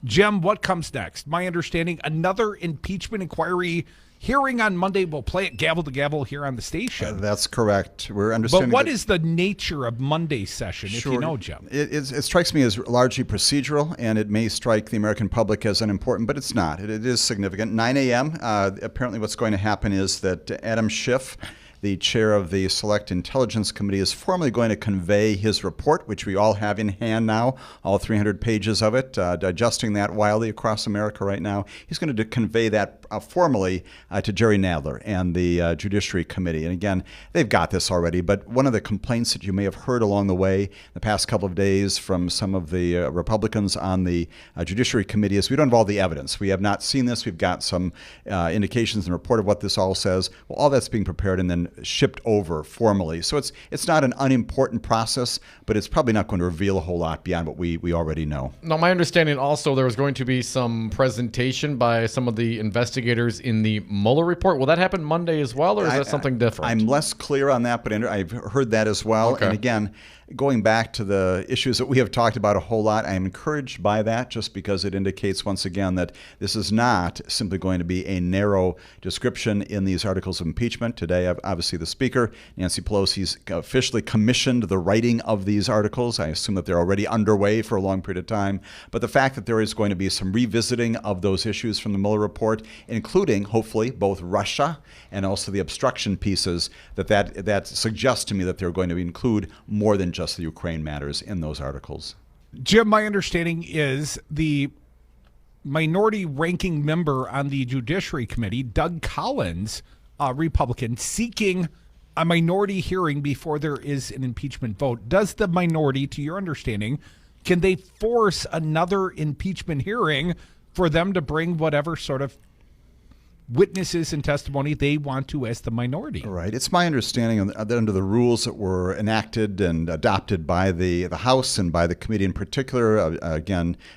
Jim, what comes next? My understanding, another impeachment inquiry hearing on Monday. We'll play it gavel to gavel here on the station. That's correct. We're understanding. But what is the nature of Monday's session, if you know, Jim? It strikes me as largely procedural, and it may strike the American public as unimportant, but it's not. It is significant. 9 a.m., apparently what's going to happen is that Adam Schiff, the chair of the Select Intelligence Committee, is formally going to convey his report, which we all have in hand now, all 300 pages of it, digesting that wildly across America right now. He's going to convey that formally to Jerry Nadler and the Judiciary Committee. And again, they've got this already, but one of the complaints that you may have heard along the way the past couple of days from some of the Republicans on the Judiciary Committee is we don't have all the evidence. We have not seen this. We've got some indications and report of what this all says. Well, all that's being prepared and then been shipped over formally. So it's not an unimportant process, but it's probably not going to reveal a whole lot beyond what we already know. Now, my understanding also there was going to be some presentation by some of the investigators in the Mueller report. Will that happen Monday as well, or is that something different? I'm less clear on that, but I've heard that as well. Okay. And again, going back to the issues that we have talked about a whole lot, I am encouraged by that just because it indicates once again that this is not simply going to be a narrow description in these articles of impeachment. Today, obviously, the Speaker, Nancy Pelosi's officially commissioned the writing of these articles. I assume that they're already underway for a long period of time. But the fact that there is going to be some revisiting of those issues from the Mueller report, including, hopefully, both Russia and also the obstruction pieces, that suggests to me that they're going to include more than just the Ukraine matters in those articles. Jim, my understanding is the minority ranking member on the Judiciary Committee, Doug Collins, a Republican, seeking a minority hearing before there is an impeachment vote. Does the minority, to your understanding, can they force another impeachment hearing for them to bring whatever sort of witnesses and testimony they want to as the minority? Right. It's my understanding that under the rules that were enacted and adopted by the House and by the committee in particular,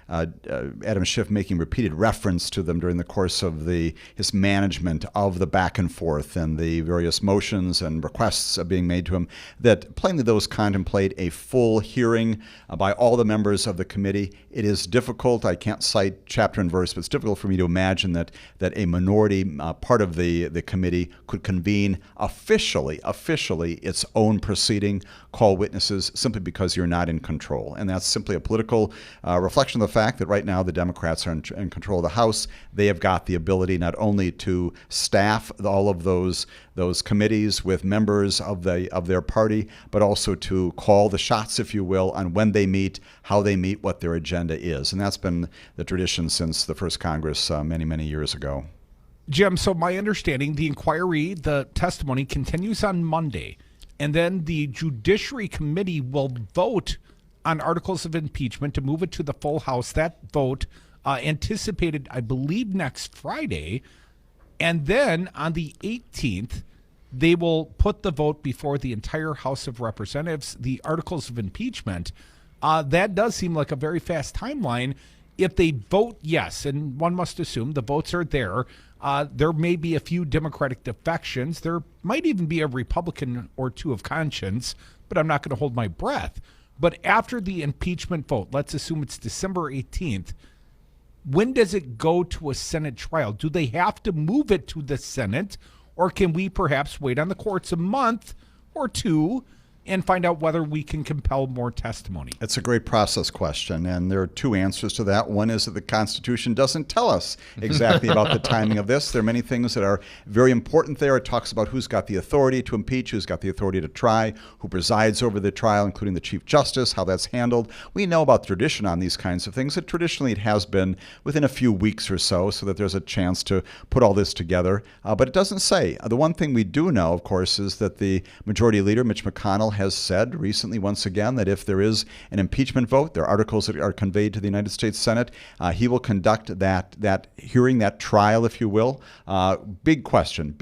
Adam Schiff making repeated reference to them during the course of his management of the back and forth and the various motions and requests being made to him, that plainly those contemplate a full hearing by all the members of the committee. It is difficult. I can't cite chapter and verse, but it's difficult for me to imagine that a minority part of the committee could convene officially its own proceeding, call witnesses, simply because you're not in control. And that's simply a political reflection of the fact that right now the Democrats are in control of the House. They have got the ability not only to staff all of those committees with members of their party, but also to call the shots, if you will, on when they meet, how they meet, what their agenda is. And that's been the tradition since the first Congress many, many years ago. Jim, so my understanding, the inquiry, the testimony continues on Monday, and then the Judiciary Committee will vote on articles of impeachment to move it to the full House. That vote anticipated, I believe, next Friday. And then on the 18th, they will put the vote before the entire House of Representatives, the articles of impeachment. That does seem like a very fast timeline. If they vote yes, and one must assume the votes are there, there may be a few Democratic defections. There might even be a Republican or two of conscience, but I'm not going to hold my breath. But after the impeachment vote, let's assume it's December 18th, when does it go to a Senate trial? Do they have to move it to the Senate, or can we perhaps wait on the courts a month or two and find out whether we can compel more testimony? It's a great process question, and there are two answers to that. One is that the Constitution doesn't tell us exactly about the timing of this. There are many things that are very important there. It talks about who's got the authority to impeach, who's got the authority to try, who presides over the trial, including the Chief Justice, how that's handled. We know about tradition on these kinds of things, that traditionally it has been within a few weeks or so that there's a chance to put all this together. But it doesn't say. The one thing we do know, of course, is that the Majority Leader, Mitch McConnell, has said recently once again that if there is an impeachment vote, there are articles that are conveyed to the United States Senate, he will conduct that hearing, that trial, if you will. Big question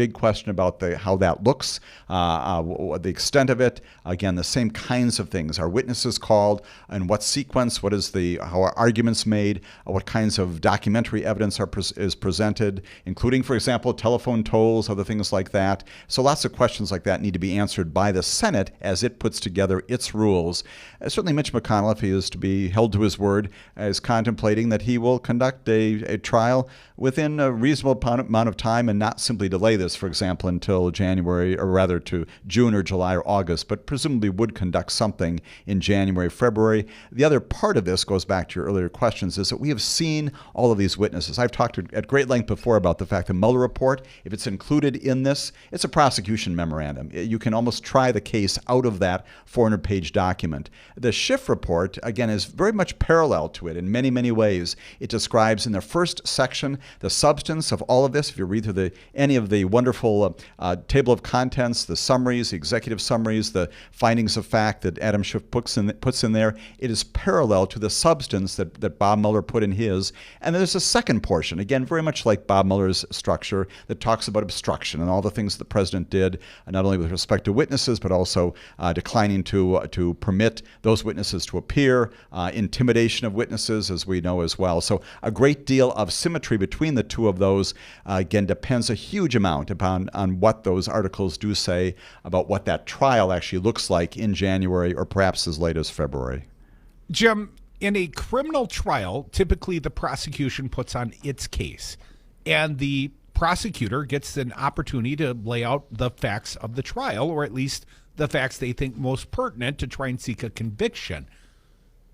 about how that looks, the extent of it. Again, the same kinds of things. Are witnesses called? In what sequence? How are arguments made? What kinds of documentary evidence is presented, including, for example, telephone tolls, other things like that. So lots of questions like that need to be answered by the Senate as it puts together its rules. Certainly Mitch McConnell, if he is to be held to his word, is contemplating that he will conduct a trial within a reasonable amount of time and not simply delay this, for example, until January, or rather to June or July or August, but presumably would conduct something in January, February. The other part of this goes back to your earlier questions, is that we have seen all of these witnesses. I've talked at great length before about the fact that the Mueller report, if it's included in this, it's a prosecution memorandum. You can almost try the case out of of that 400-page document. The Schiff report, again, is very much parallel to it in many, many ways. It describes in the first section the substance of all of this. If you read through any of the wonderful table of contents, the summaries, the executive summaries, the findings of fact that Adam Schiff puts in there, it is parallel to the substance that Bob Mueller put in his. And there's a second portion, again, very much like Bob Mueller's structure, that talks about obstruction and all the things the president did, not only with respect to witnesses, but also declining to permit those witnesses to appear, intimidation of witnesses, as we know as well. So a great deal of symmetry between the two of those, again, depends a huge amount on what those articles do say about what that trial actually looks like in January or perhaps as late as February. Jim, in a criminal trial, typically the prosecution puts on its case, and the prosecutor gets an opportunity to lay out the facts of the trial, or at least the facts they think most pertinent to try and seek a conviction.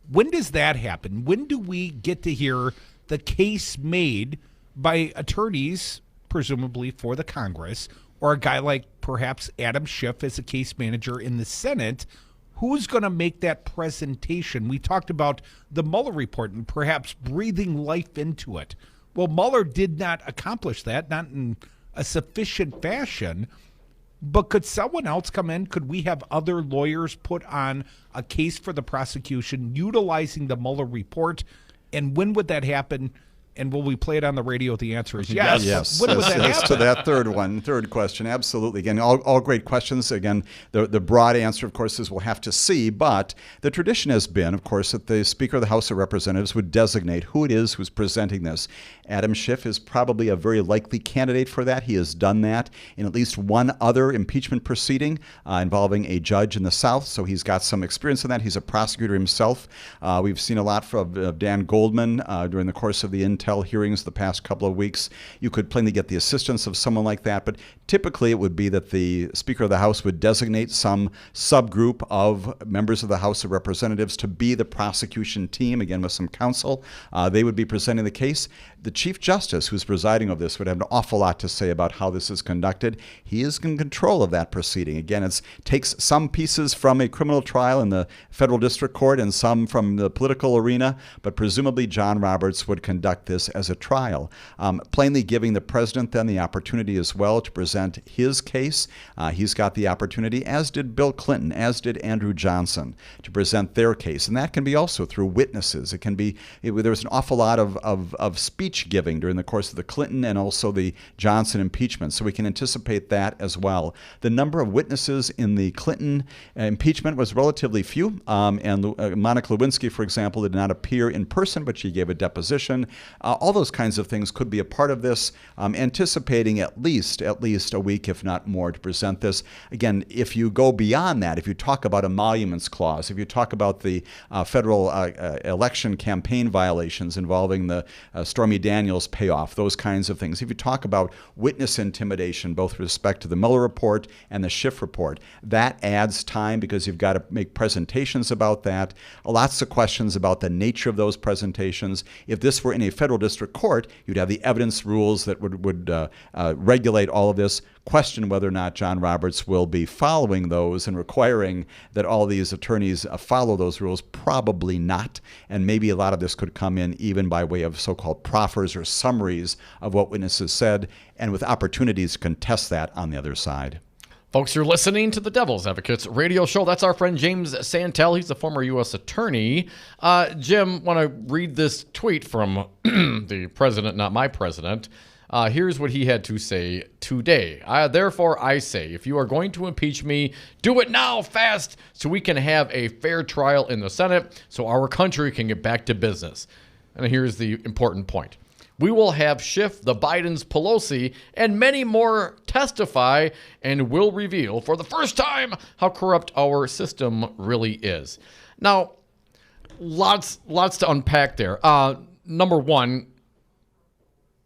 When does that happen? When do we get to hear the case made by attorneys, presumably for the Congress, or a guy like perhaps Adam Schiff as a case manager in the Senate? Who's going to make that presentation? We talked about the Mueller report and perhaps breathing life into it. Well, Mueller did not accomplish that, not in a sufficient fashion. But could someone else come in? Could we have other lawyers put on a case for the prosecution utilizing the Mueller report? And when would that happen? And will we play it on the radio? The answer is yes. Yes. When would that happen? To that third question, absolutely. Again, all great questions. Again, the broad answer, of course, is we'll have to see. But the tradition has been, of course, that the Speaker of the House of Representatives would designate who it is who's presenting this. Adam Schiff is probably a very likely candidate for that. He has done that in at least one other impeachment proceeding involving a judge in the South. So he's got some experience in that. He's a prosecutor himself. We've seen a lot from Dan Goldman during the course of the Intel hearings the past couple of weeks. You could plainly get the assistance of someone like that, but typically it would be that the Speaker of the House would designate some subgroup of members of the House of Representatives to be the prosecution team, again with some counsel. They would be presenting the case. The Chief Justice, who's presiding over this, would have an awful lot to say about how this is conducted. He is in control of that proceeding. Again, it takes some pieces from a criminal trial in the federal district court and some from the political arena, but presumably John Roberts would conduct this as a trial, plainly giving the president then the opportunity as well to present his case. He's got the opportunity, as did Bill Clinton, as did Andrew Johnson, to present their case. And that can be also through witnesses. It can be, there was an awful lot of speech giving during the course of the Clinton and also the Johnson impeachment. So we can anticipate that as well. The number of witnesses in the Clinton impeachment was relatively few. And Monica Lewinsky, for example, did not appear in person, but she gave a deposition. All those kinds of things could be a part of this, anticipating at least a week, if not more, to present this. Again, if you go beyond that, if you talk about emoluments clause, if you talk about the federal election campaign violations involving the Stormy Daniels payoff, those kinds of things. If you talk about witness intimidation, both with respect to the Mueller report and the Schiff report, that adds time because you've got to make presentations about that. Lots of questions about the nature of those presentations. If this were in a federal district court, you'd have the evidence rules that would regulate all of this. Question whether or not John Roberts will be following those and requiring that all these attorneys follow those rules. Probably not. And maybe a lot of this could come in even by way of so-called proffers or summaries of what witnesses said, and with opportunities to contest that on the other side. Folks, you're listening to the Devil's Advocates radio show. That's our friend James Santelle. He's the former U.S. attorney. Jim, want to read this tweet from the president, not my president. Here's what he had to say today. Therefore, I say, if you are going to impeach me, do it now, fast, so we can have a fair trial in the Senate, so our country can get back to business. And here's the important point. We will have Schiff, the Bidens, Pelosi, and many more testify and will reveal for the first time how corrupt our system really is. Now, lots to unpack there. Number one,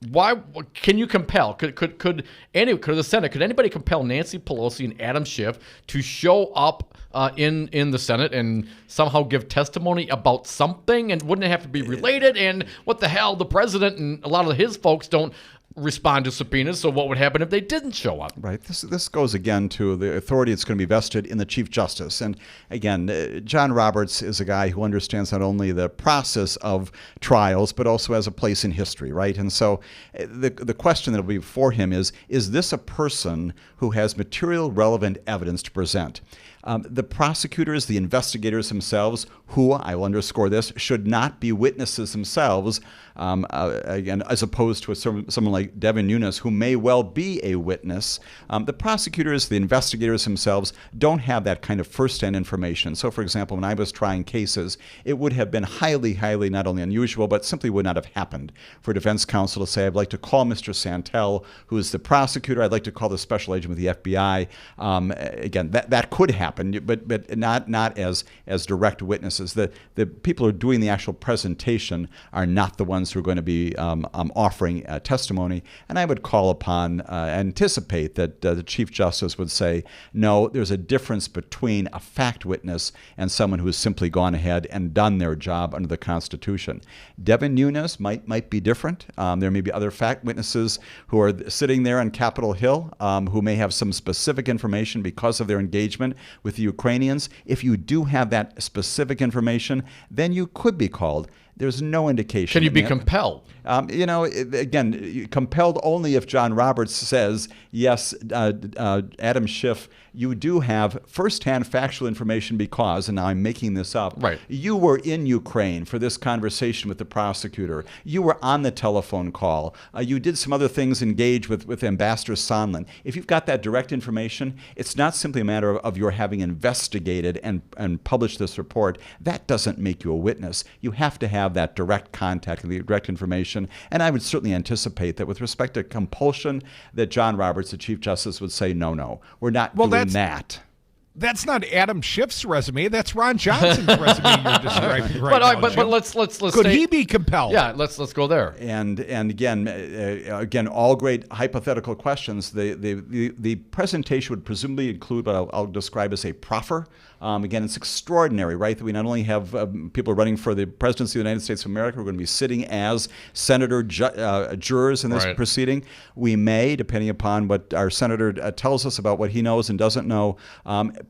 why can you compel? Could the Senate? Could anybody compel Nancy Pelosi and Adam Schiff to show up in the Senate and somehow give testimony about something? And wouldn't it have to be related? And what the hell? The president and a lot of his folks don't respond to subpoenas. So what would happen if they didn't show up? Right. This goes again to the authority that's going to be vested in the Chief Justice. And again, John Roberts is a guy who understands not only the process of trials, but also has a place in history, right? And so the question that will be before him is this a person who has material relevant evidence to present? The prosecutors, the investigators themselves, who, I will underscore this, should not be witnesses themselves, again, as opposed to someone like Devin Nunes, who may well be a witness. The prosecutors, the investigators themselves don't have that kind of first-hand information. So, for example, when I was trying cases, it would have been highly, highly not only unusual, but simply would not have happened for a defense counsel to say, I'd like to call Mr. Santelle, who is the prosecutor. I'd like to call the special agent with the FBI. Again, that could happen, but not as direct witnesses. The people who are doing the actual presentation are not the ones who are going to be offering testimony. And I would call upon, anticipate that the Chief Justice would say, no, there's a difference between a fact witness and someone who has simply gone ahead and done their job under the Constitution. Devin Nunes might be different. There may be other fact witnesses who are sitting there on Capitol Hill who may have some specific information because of their engagement with the Ukrainians. If you do have that specific information, then you could be called. There's no indication. Can you be compelled? Again, compelled only if John Roberts says, yes, Adam Schiff, you do have firsthand factual information because, and now I'm making this up, right, you were in Ukraine for this conversation with the prosecutor. You were on the telephone call. You did some other things, engage with Ambassador Sondland. If you've got that direct information, it's not simply a matter of your having investigated and published this report. That doesn't make you a witness. You have to have that direct contact and the direct information. And I would certainly anticipate that with respect to compulsion, that John Roberts, the Chief Justice, would say, no, we're not doing that. That's not Adam Schiff's resume. That's Ron Johnson's resume you're describing right now. But let's could he be compelled? Yeah, let's go there. And again, all great hypothetical questions. The presentation would presumably include what I'll describe as a proffer. Again, it's extraordinary, right, that we not only have people running for the presidency of the United States of America who are going to be sitting as senator jurors in this proceeding. We may, depending upon what our senator tells us about what he knows and doesn't know,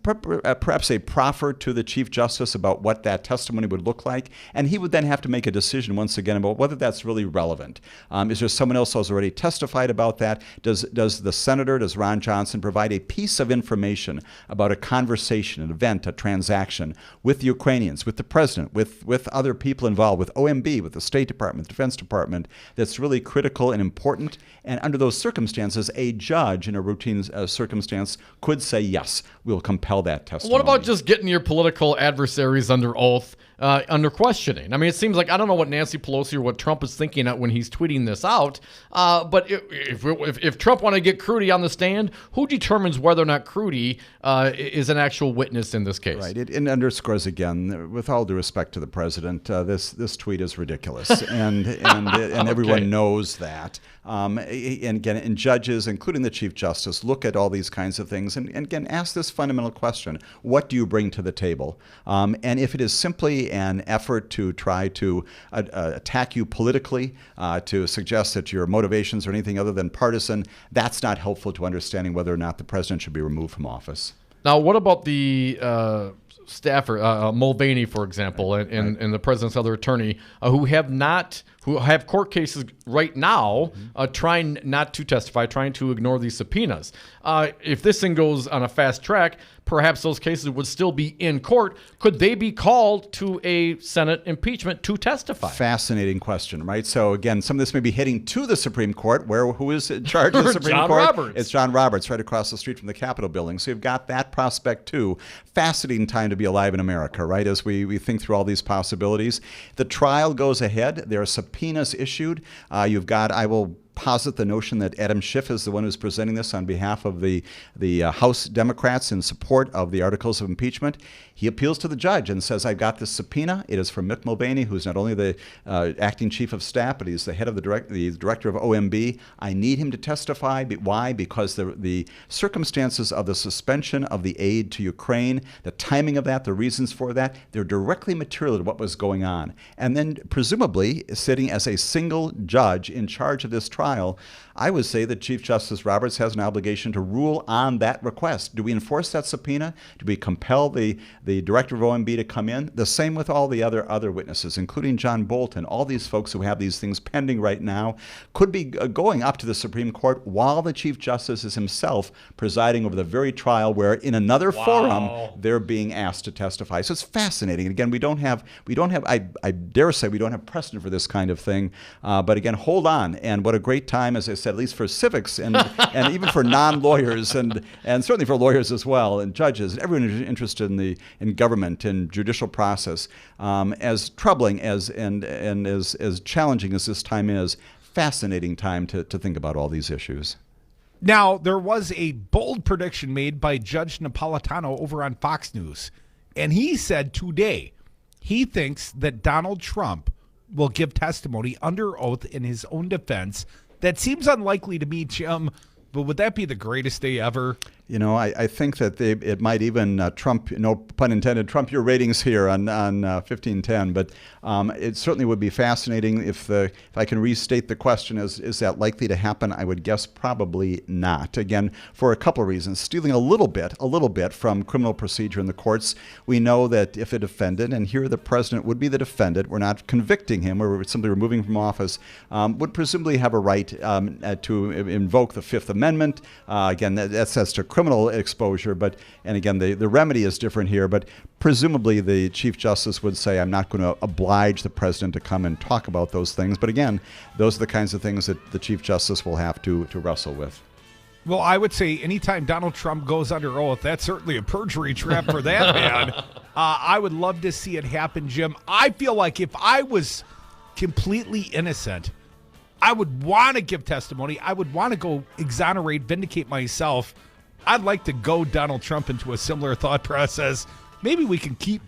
perhaps a proffer to the Chief Justice about what that testimony would look like. And he would then have to make a decision once again about whether that's really relevant. Is there someone else who's already testified about that? Does the senator, does Ron Johnson provide a piece of information about a conversation, an event, a transaction with the Ukrainians, with the president, with other people involved, with OMB, with the State Department, the Defense Department, that's really critical and important? And under those circumstances, a judge in a routine circumstance could say, yes, we'll compel that testimony. What about just getting your political adversaries under oath, under questioning? I mean, it seems like, I don't know what Nancy Pelosi or what Trump is thinking when he's tweeting this out, but if Trump wanted to get Crudy on the stand, who determines whether or not Crudy is an actual witness in this case? Right. It underscores again, with all due respect to the president, this tweet is ridiculous, and everyone knows that. And again, and judges, including the Chief Justice, look at all these kinds of things and again ask this fundamental question: what do you bring to the table? And if it is simply an effort to try to attack you politically, to suggest that your motivations are anything other than partisan, that's not helpful to understanding whether or not the president should be removed from office. Now, what about the staffer, Mulvaney, for example, and the president's other attorney, who have court cases right now, trying not to testify, trying to ignore these subpoenas? If this thing goes on a fast track, perhaps those cases would still be in court. Could they be called to a Senate impeachment to testify? Fascinating question, right? So again, some of this may be heading to the Supreme Court, who is in charge of the Supreme John Court? Roberts. It's John Roberts, right across the street from the Capitol building. So you've got that prospect too. Fascinating time to be alive in America, right? As we think through all these possibilities. The trial goes ahead. There are subpoenas issued. I will posit the notion that Adam Schiff is the one who's presenting this on behalf of the House Democrats in support of the articles of impeachment. He appeals to the judge and says, I've got this subpoena. It is from Mick Mulvaney, who's not only the acting chief of staff, but he's the head of the director of OMB. I need him to testify. Why? Because the circumstances of the suspension of the aid to Ukraine, the timing of that, the reasons for that, they're directly material to what was going on. And then presumably sitting as a single judge in charge of this trial, trial, I would say that Chief Justice Roberts has an obligation to rule on that request. Do we enforce that subpoena? Do we compel the director of OMB to come in? The same with all the other witnesses, including John Bolton. All these folks who have these things pending right now could be going up to the Supreme Court while the Chief Justice is himself presiding over the very trial where in another forum they're being asked to testify. So it's fascinating. And again, we don't have I dare say we don't have precedent for this kind of thing. But again, hold on. And what a great time, as I said, at least for civics and even for non-lawyers and certainly for lawyers as well and judges and everyone who's interested in government and judicial process. As troubling and as challenging as this time is, fascinating time to think about all these issues. Now, there was a bold prediction made by Judge Napolitano over on Fox News, and he said today he thinks that Donald Trump will give testimony under oath in his own defense. That seems unlikely to me, Jim, but would that be the greatest day ever? You know, I think that it might even trump, no pun intended, trump your ratings here on 1510. But it certainly would be fascinating if I can restate the question, is that likely to happen? I would guess probably not. Again, for a couple of reasons. Stealing a little bit from criminal procedure in the courts. We know that if a defendant, and here the president would be the defendant, we're not convicting him, we're simply removing him from office, would presumably have a right to invoke the Fifth Amendment. Again, that's to criminal exposure, and again, the remedy is different here, but presumably the Chief Justice would say, I'm not going to oblige the president to come and talk about those things. But again, those are the kinds of things that the Chief Justice will have to wrestle with. Well, I would say anytime Donald Trump goes under oath, that's certainly a perjury trap for that man. I would love to see it happen, Jim. I feel like if I was completely innocent, I would want to give testimony. I would want to go exonerate, vindicate myself. I'd like to go Donald Trump into a similar thought process. Maybe we can keep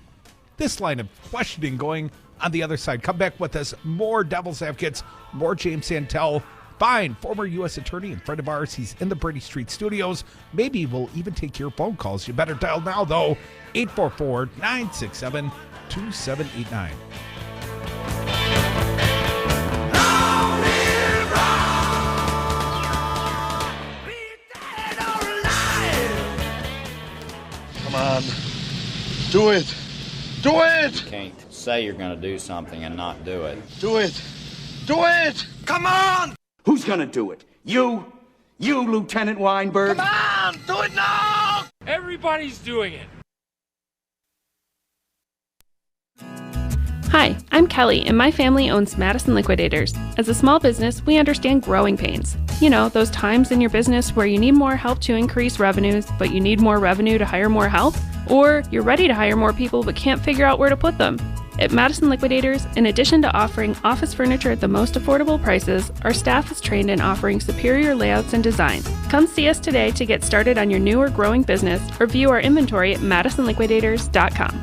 this line of questioning going on the other side. Come back with us. More Devil's Advocates, more James Santelle. Fine, former U.S. attorney and friend of ours. He's in the Brady Street studios. Maybe we'll even take your phone calls. You better dial now, though. 844-967-2789. Come on. Do it. Do it! You can't say you're going to do something and not do it. Do it. Do it! Come on! Who's going to do it? You? You, Lieutenant Weinberg? Come on! Do it now! Everybody's doing it. Hi, I'm Kelly, and my family owns Madison Liquidators. As a small business, we understand growing pains. You know, those times in your business where you need more help to increase revenues, but you need more revenue to hire more help? Or you're ready to hire more people but can't figure out where to put them? At Madison Liquidators, in addition to offering office furniture at the most affordable prices, our staff is trained in offering superior layouts and design. Come see us today to get started on your new or growing business, or view our inventory at madisonliquidators.com.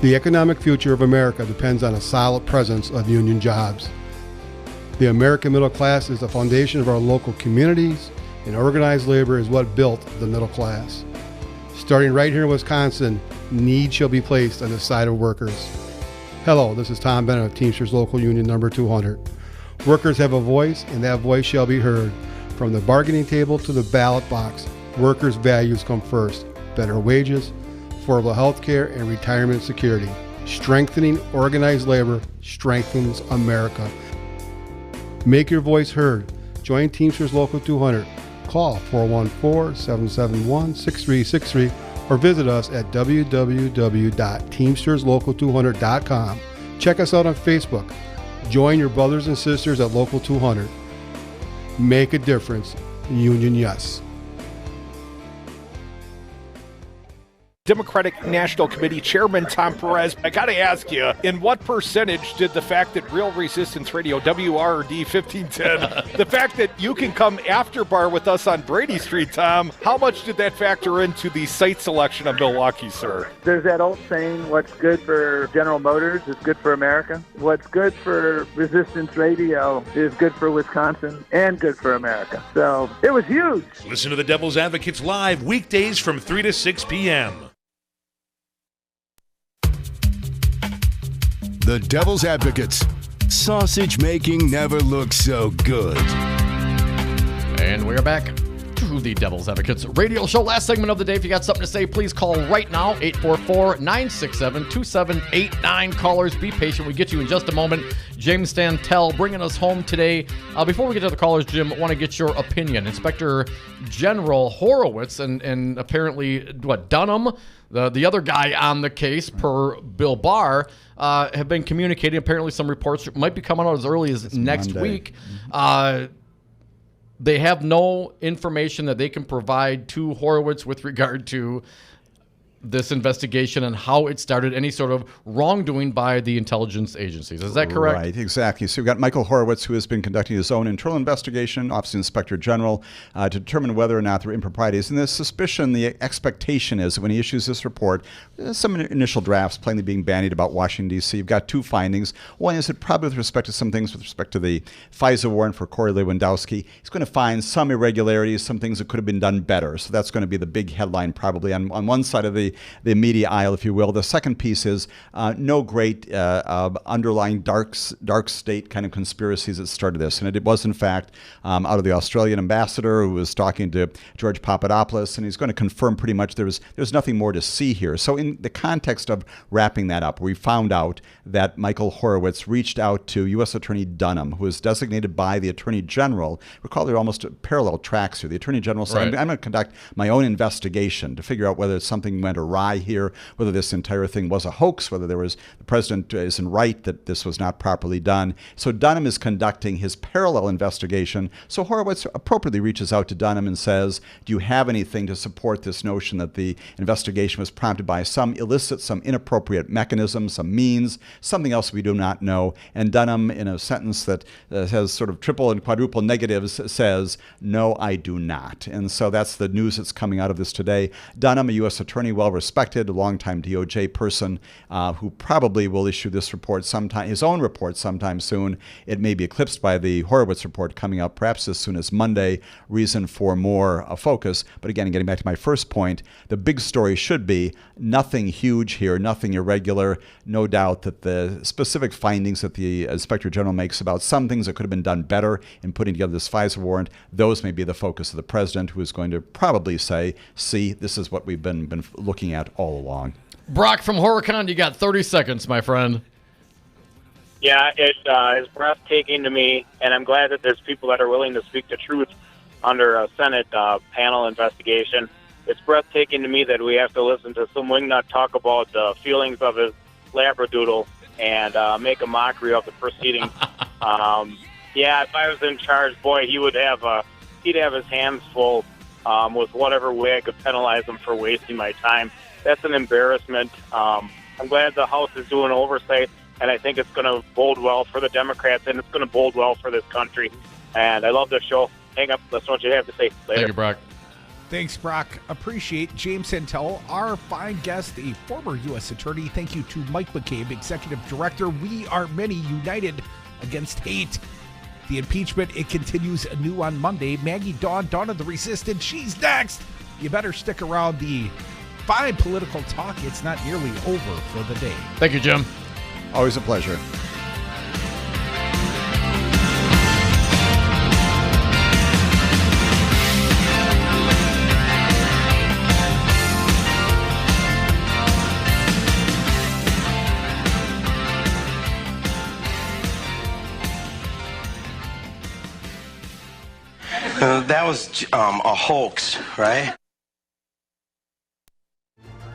The economic future of America depends on a solid presence of union jobs. The American middle class is the foundation of our local communities, and organized labor is what built the middle class. Starting right here in Wisconsin, need shall be placed on the side of workers. Hello, this is Tom Bennett of Teamsters Local Union number 200. Workers have a voice, and that voice shall be heard. From the bargaining table to the ballot box, workers' values come first. Better wages, affordable health care, and retirement security. Strengthening organized labor strengthens America. Make your voice heard. Join Teamsters Local 200. Call 414-771-6363 or visit us at www.teamsterslocal200.com. Check us out on Facebook. Join your brothers and sisters at Local 200. Make a difference. Union yes. Democratic National Committee Chairman Tom Perez, I got to ask you, in what percentage did the fact that Real Resistance Radio, WRD 1510, the fact that you can come after bar with us on Brady Street, Tom, how much did that factor into the site selection of Milwaukee, sir? There's that old saying, what's good for General Motors is good for America. What's good for Resistance Radio is good for Wisconsin and good for America. So it was huge. Listen to the Devil's Advocates live weekdays from 3 to 6 p.m. The Devil's Advocates. Sausage making never looks so good. And we're back to the Devil's Advocates radio show. Last segment of the day. If you got something to say, please call right now. 844-967-2789. Callers, be patient. We get you in just a moment. James Santelle bringing us home today. Before we get to the callers, Jim, I want to get your opinion. Inspector General Horowitz and apparently, Dunham, the other guy on the case, per Bill Barr, have been communicating. Apparently some reports might be coming out as early as next week. They have no information that they can provide to Horowitz with regard to this investigation and how it started, any sort of wrongdoing by the intelligence agencies. Is that correct? Right, exactly. So we've got Michael Horowitz, who has been conducting his own internal investigation, Office of Inspector General, to determine whether or not there are improprieties. And the suspicion, the expectation is that when he issues this report, some initial drafts plainly being bandied about Washington, D.C. You've got two findings. One is that probably with respect to some things with respect to the FISA warrant for Corey Lewandowski, he's going to find some irregularities, some things that could have been done better. So that's going to be the big headline probably on one side of the media aisle, if you will. The second piece is no great underlying dark state kind of conspiracies that started this. And it was, in fact, out of the Australian ambassador who was talking to George Papadopoulos, and he's going to confirm pretty much there's nothing more to see here. So in the context of wrapping that up, we found out that Michael Horowitz reached out to U.S. Attorney Dunham, who was designated by the Attorney General. Recall there are almost parallel tracks here. The Attorney General said, I'm going to conduct my own investigation to figure out whether something went awry here, whether this entire thing was a hoax, whether the president isn't right that this was not properly done. So Dunham is conducting his parallel investigation. So Horowitz appropriately reaches out to Dunham and says, do you have anything to support this notion that the investigation was prompted by some illicit, some inappropriate mechanism, some means, something else we do not know? And Dunham, in a sentence that has sort of triple and quadruple negatives, says, no, I do not. And so that's the news that's coming out of this today. Dunham, a U.S. attorney, well-respected, a longtime DOJ person who probably will issue this report sometime, his own report sometime soon. It may be eclipsed by the Horowitz report coming out perhaps as soon as Monday. Reason for more focus. But again, getting back to my first point, the big story should be nothing huge here, nothing irregular. No doubt that the specific findings that the Inspector General makes about some things that could have been done better in putting together this FISA warrant, those may be the focus of the president, who is going to probably say, see, this is what we've been looking at all along. Brock from Horicon, you got 30 seconds, my friend. Yeah, it is breathtaking to me, and I'm glad that there's people that are willing to speak the truth under a Senate panel investigation. It's breathtaking to me that we have to listen to some wingnut talk about the feelings of his Labradoodle and make a mockery of the proceedings. Yeah, if I was in charge, boy, he'd have his hands full with whatever way I could penalize him for wasting my time. That's an embarrassment. I'm glad the House is doing oversight, and I think it's going to bode well for the Democrats, and it's going to bode well for this country. And I love the show. Hang up. That's what you have to say. Later. Thank you, Brock. Thanks, Brock. Appreciate James Santelle, our fine guest, a former U.S. attorney. Thank you to Mike McCabe, executive director. We are many united against hate. The impeachment, it continues anew on Monday. Maggie Dawn of the Resistance, she's next. You better stick around. The fine political talk, it's not nearly over for the day. Thank you, Jim. Always a pleasure. That was a hoax, right?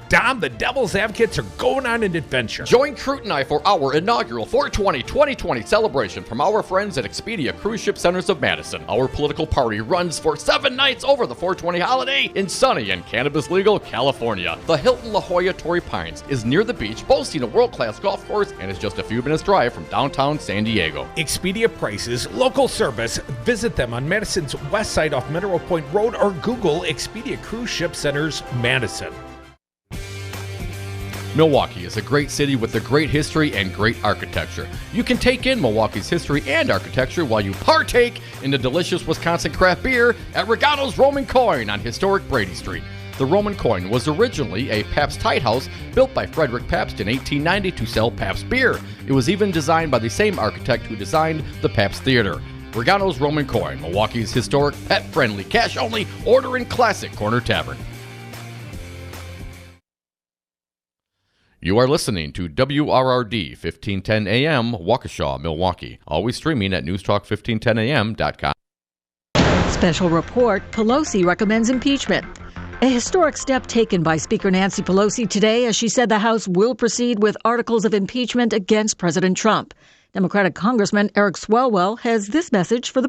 Dom, the Devil's Advocates are going on an adventure. Join Crute and I for our inaugural 420 2020 celebration from our friends at Expedia Cruise Ship Centers of Madison. Our political party runs for 7 nights over the 420 holiday in sunny and cannabis-legal California. The Hilton La Jolla Torrey Pines is near the beach, boasting a world-class golf course, and is just a few minutes drive from downtown San Diego. Expedia prices, local service. Visit them on Madison's west side off Mineral Point Road or Google Expedia Cruise Ship Centers Madison. Milwaukee is a great city with a great history and great architecture. You can take in Milwaukee's history and architecture while you partake in the delicious Wisconsin craft beer at Regano's Roman Coin on historic Brady Street. The Roman coin was originally a Pabst Tide House built by Frederick Pabst in 1890 to sell Pabst beer. It was even designed by the same architect who designed the Pabst Theater. Regano's Roman coin, Milwaukee's historic, pet-friendly, cash-only, order-in classic corner tavern. You are listening to WRRD 1510 AM, Waukesha, Milwaukee. Always streaming at newstalk1510am.com. Special report, Pelosi recommends impeachment. A historic step taken by Speaker Nancy Pelosi today as she said the House will proceed with articles of impeachment against President Trump. Democratic Congressman Eric Swalwell has this message for the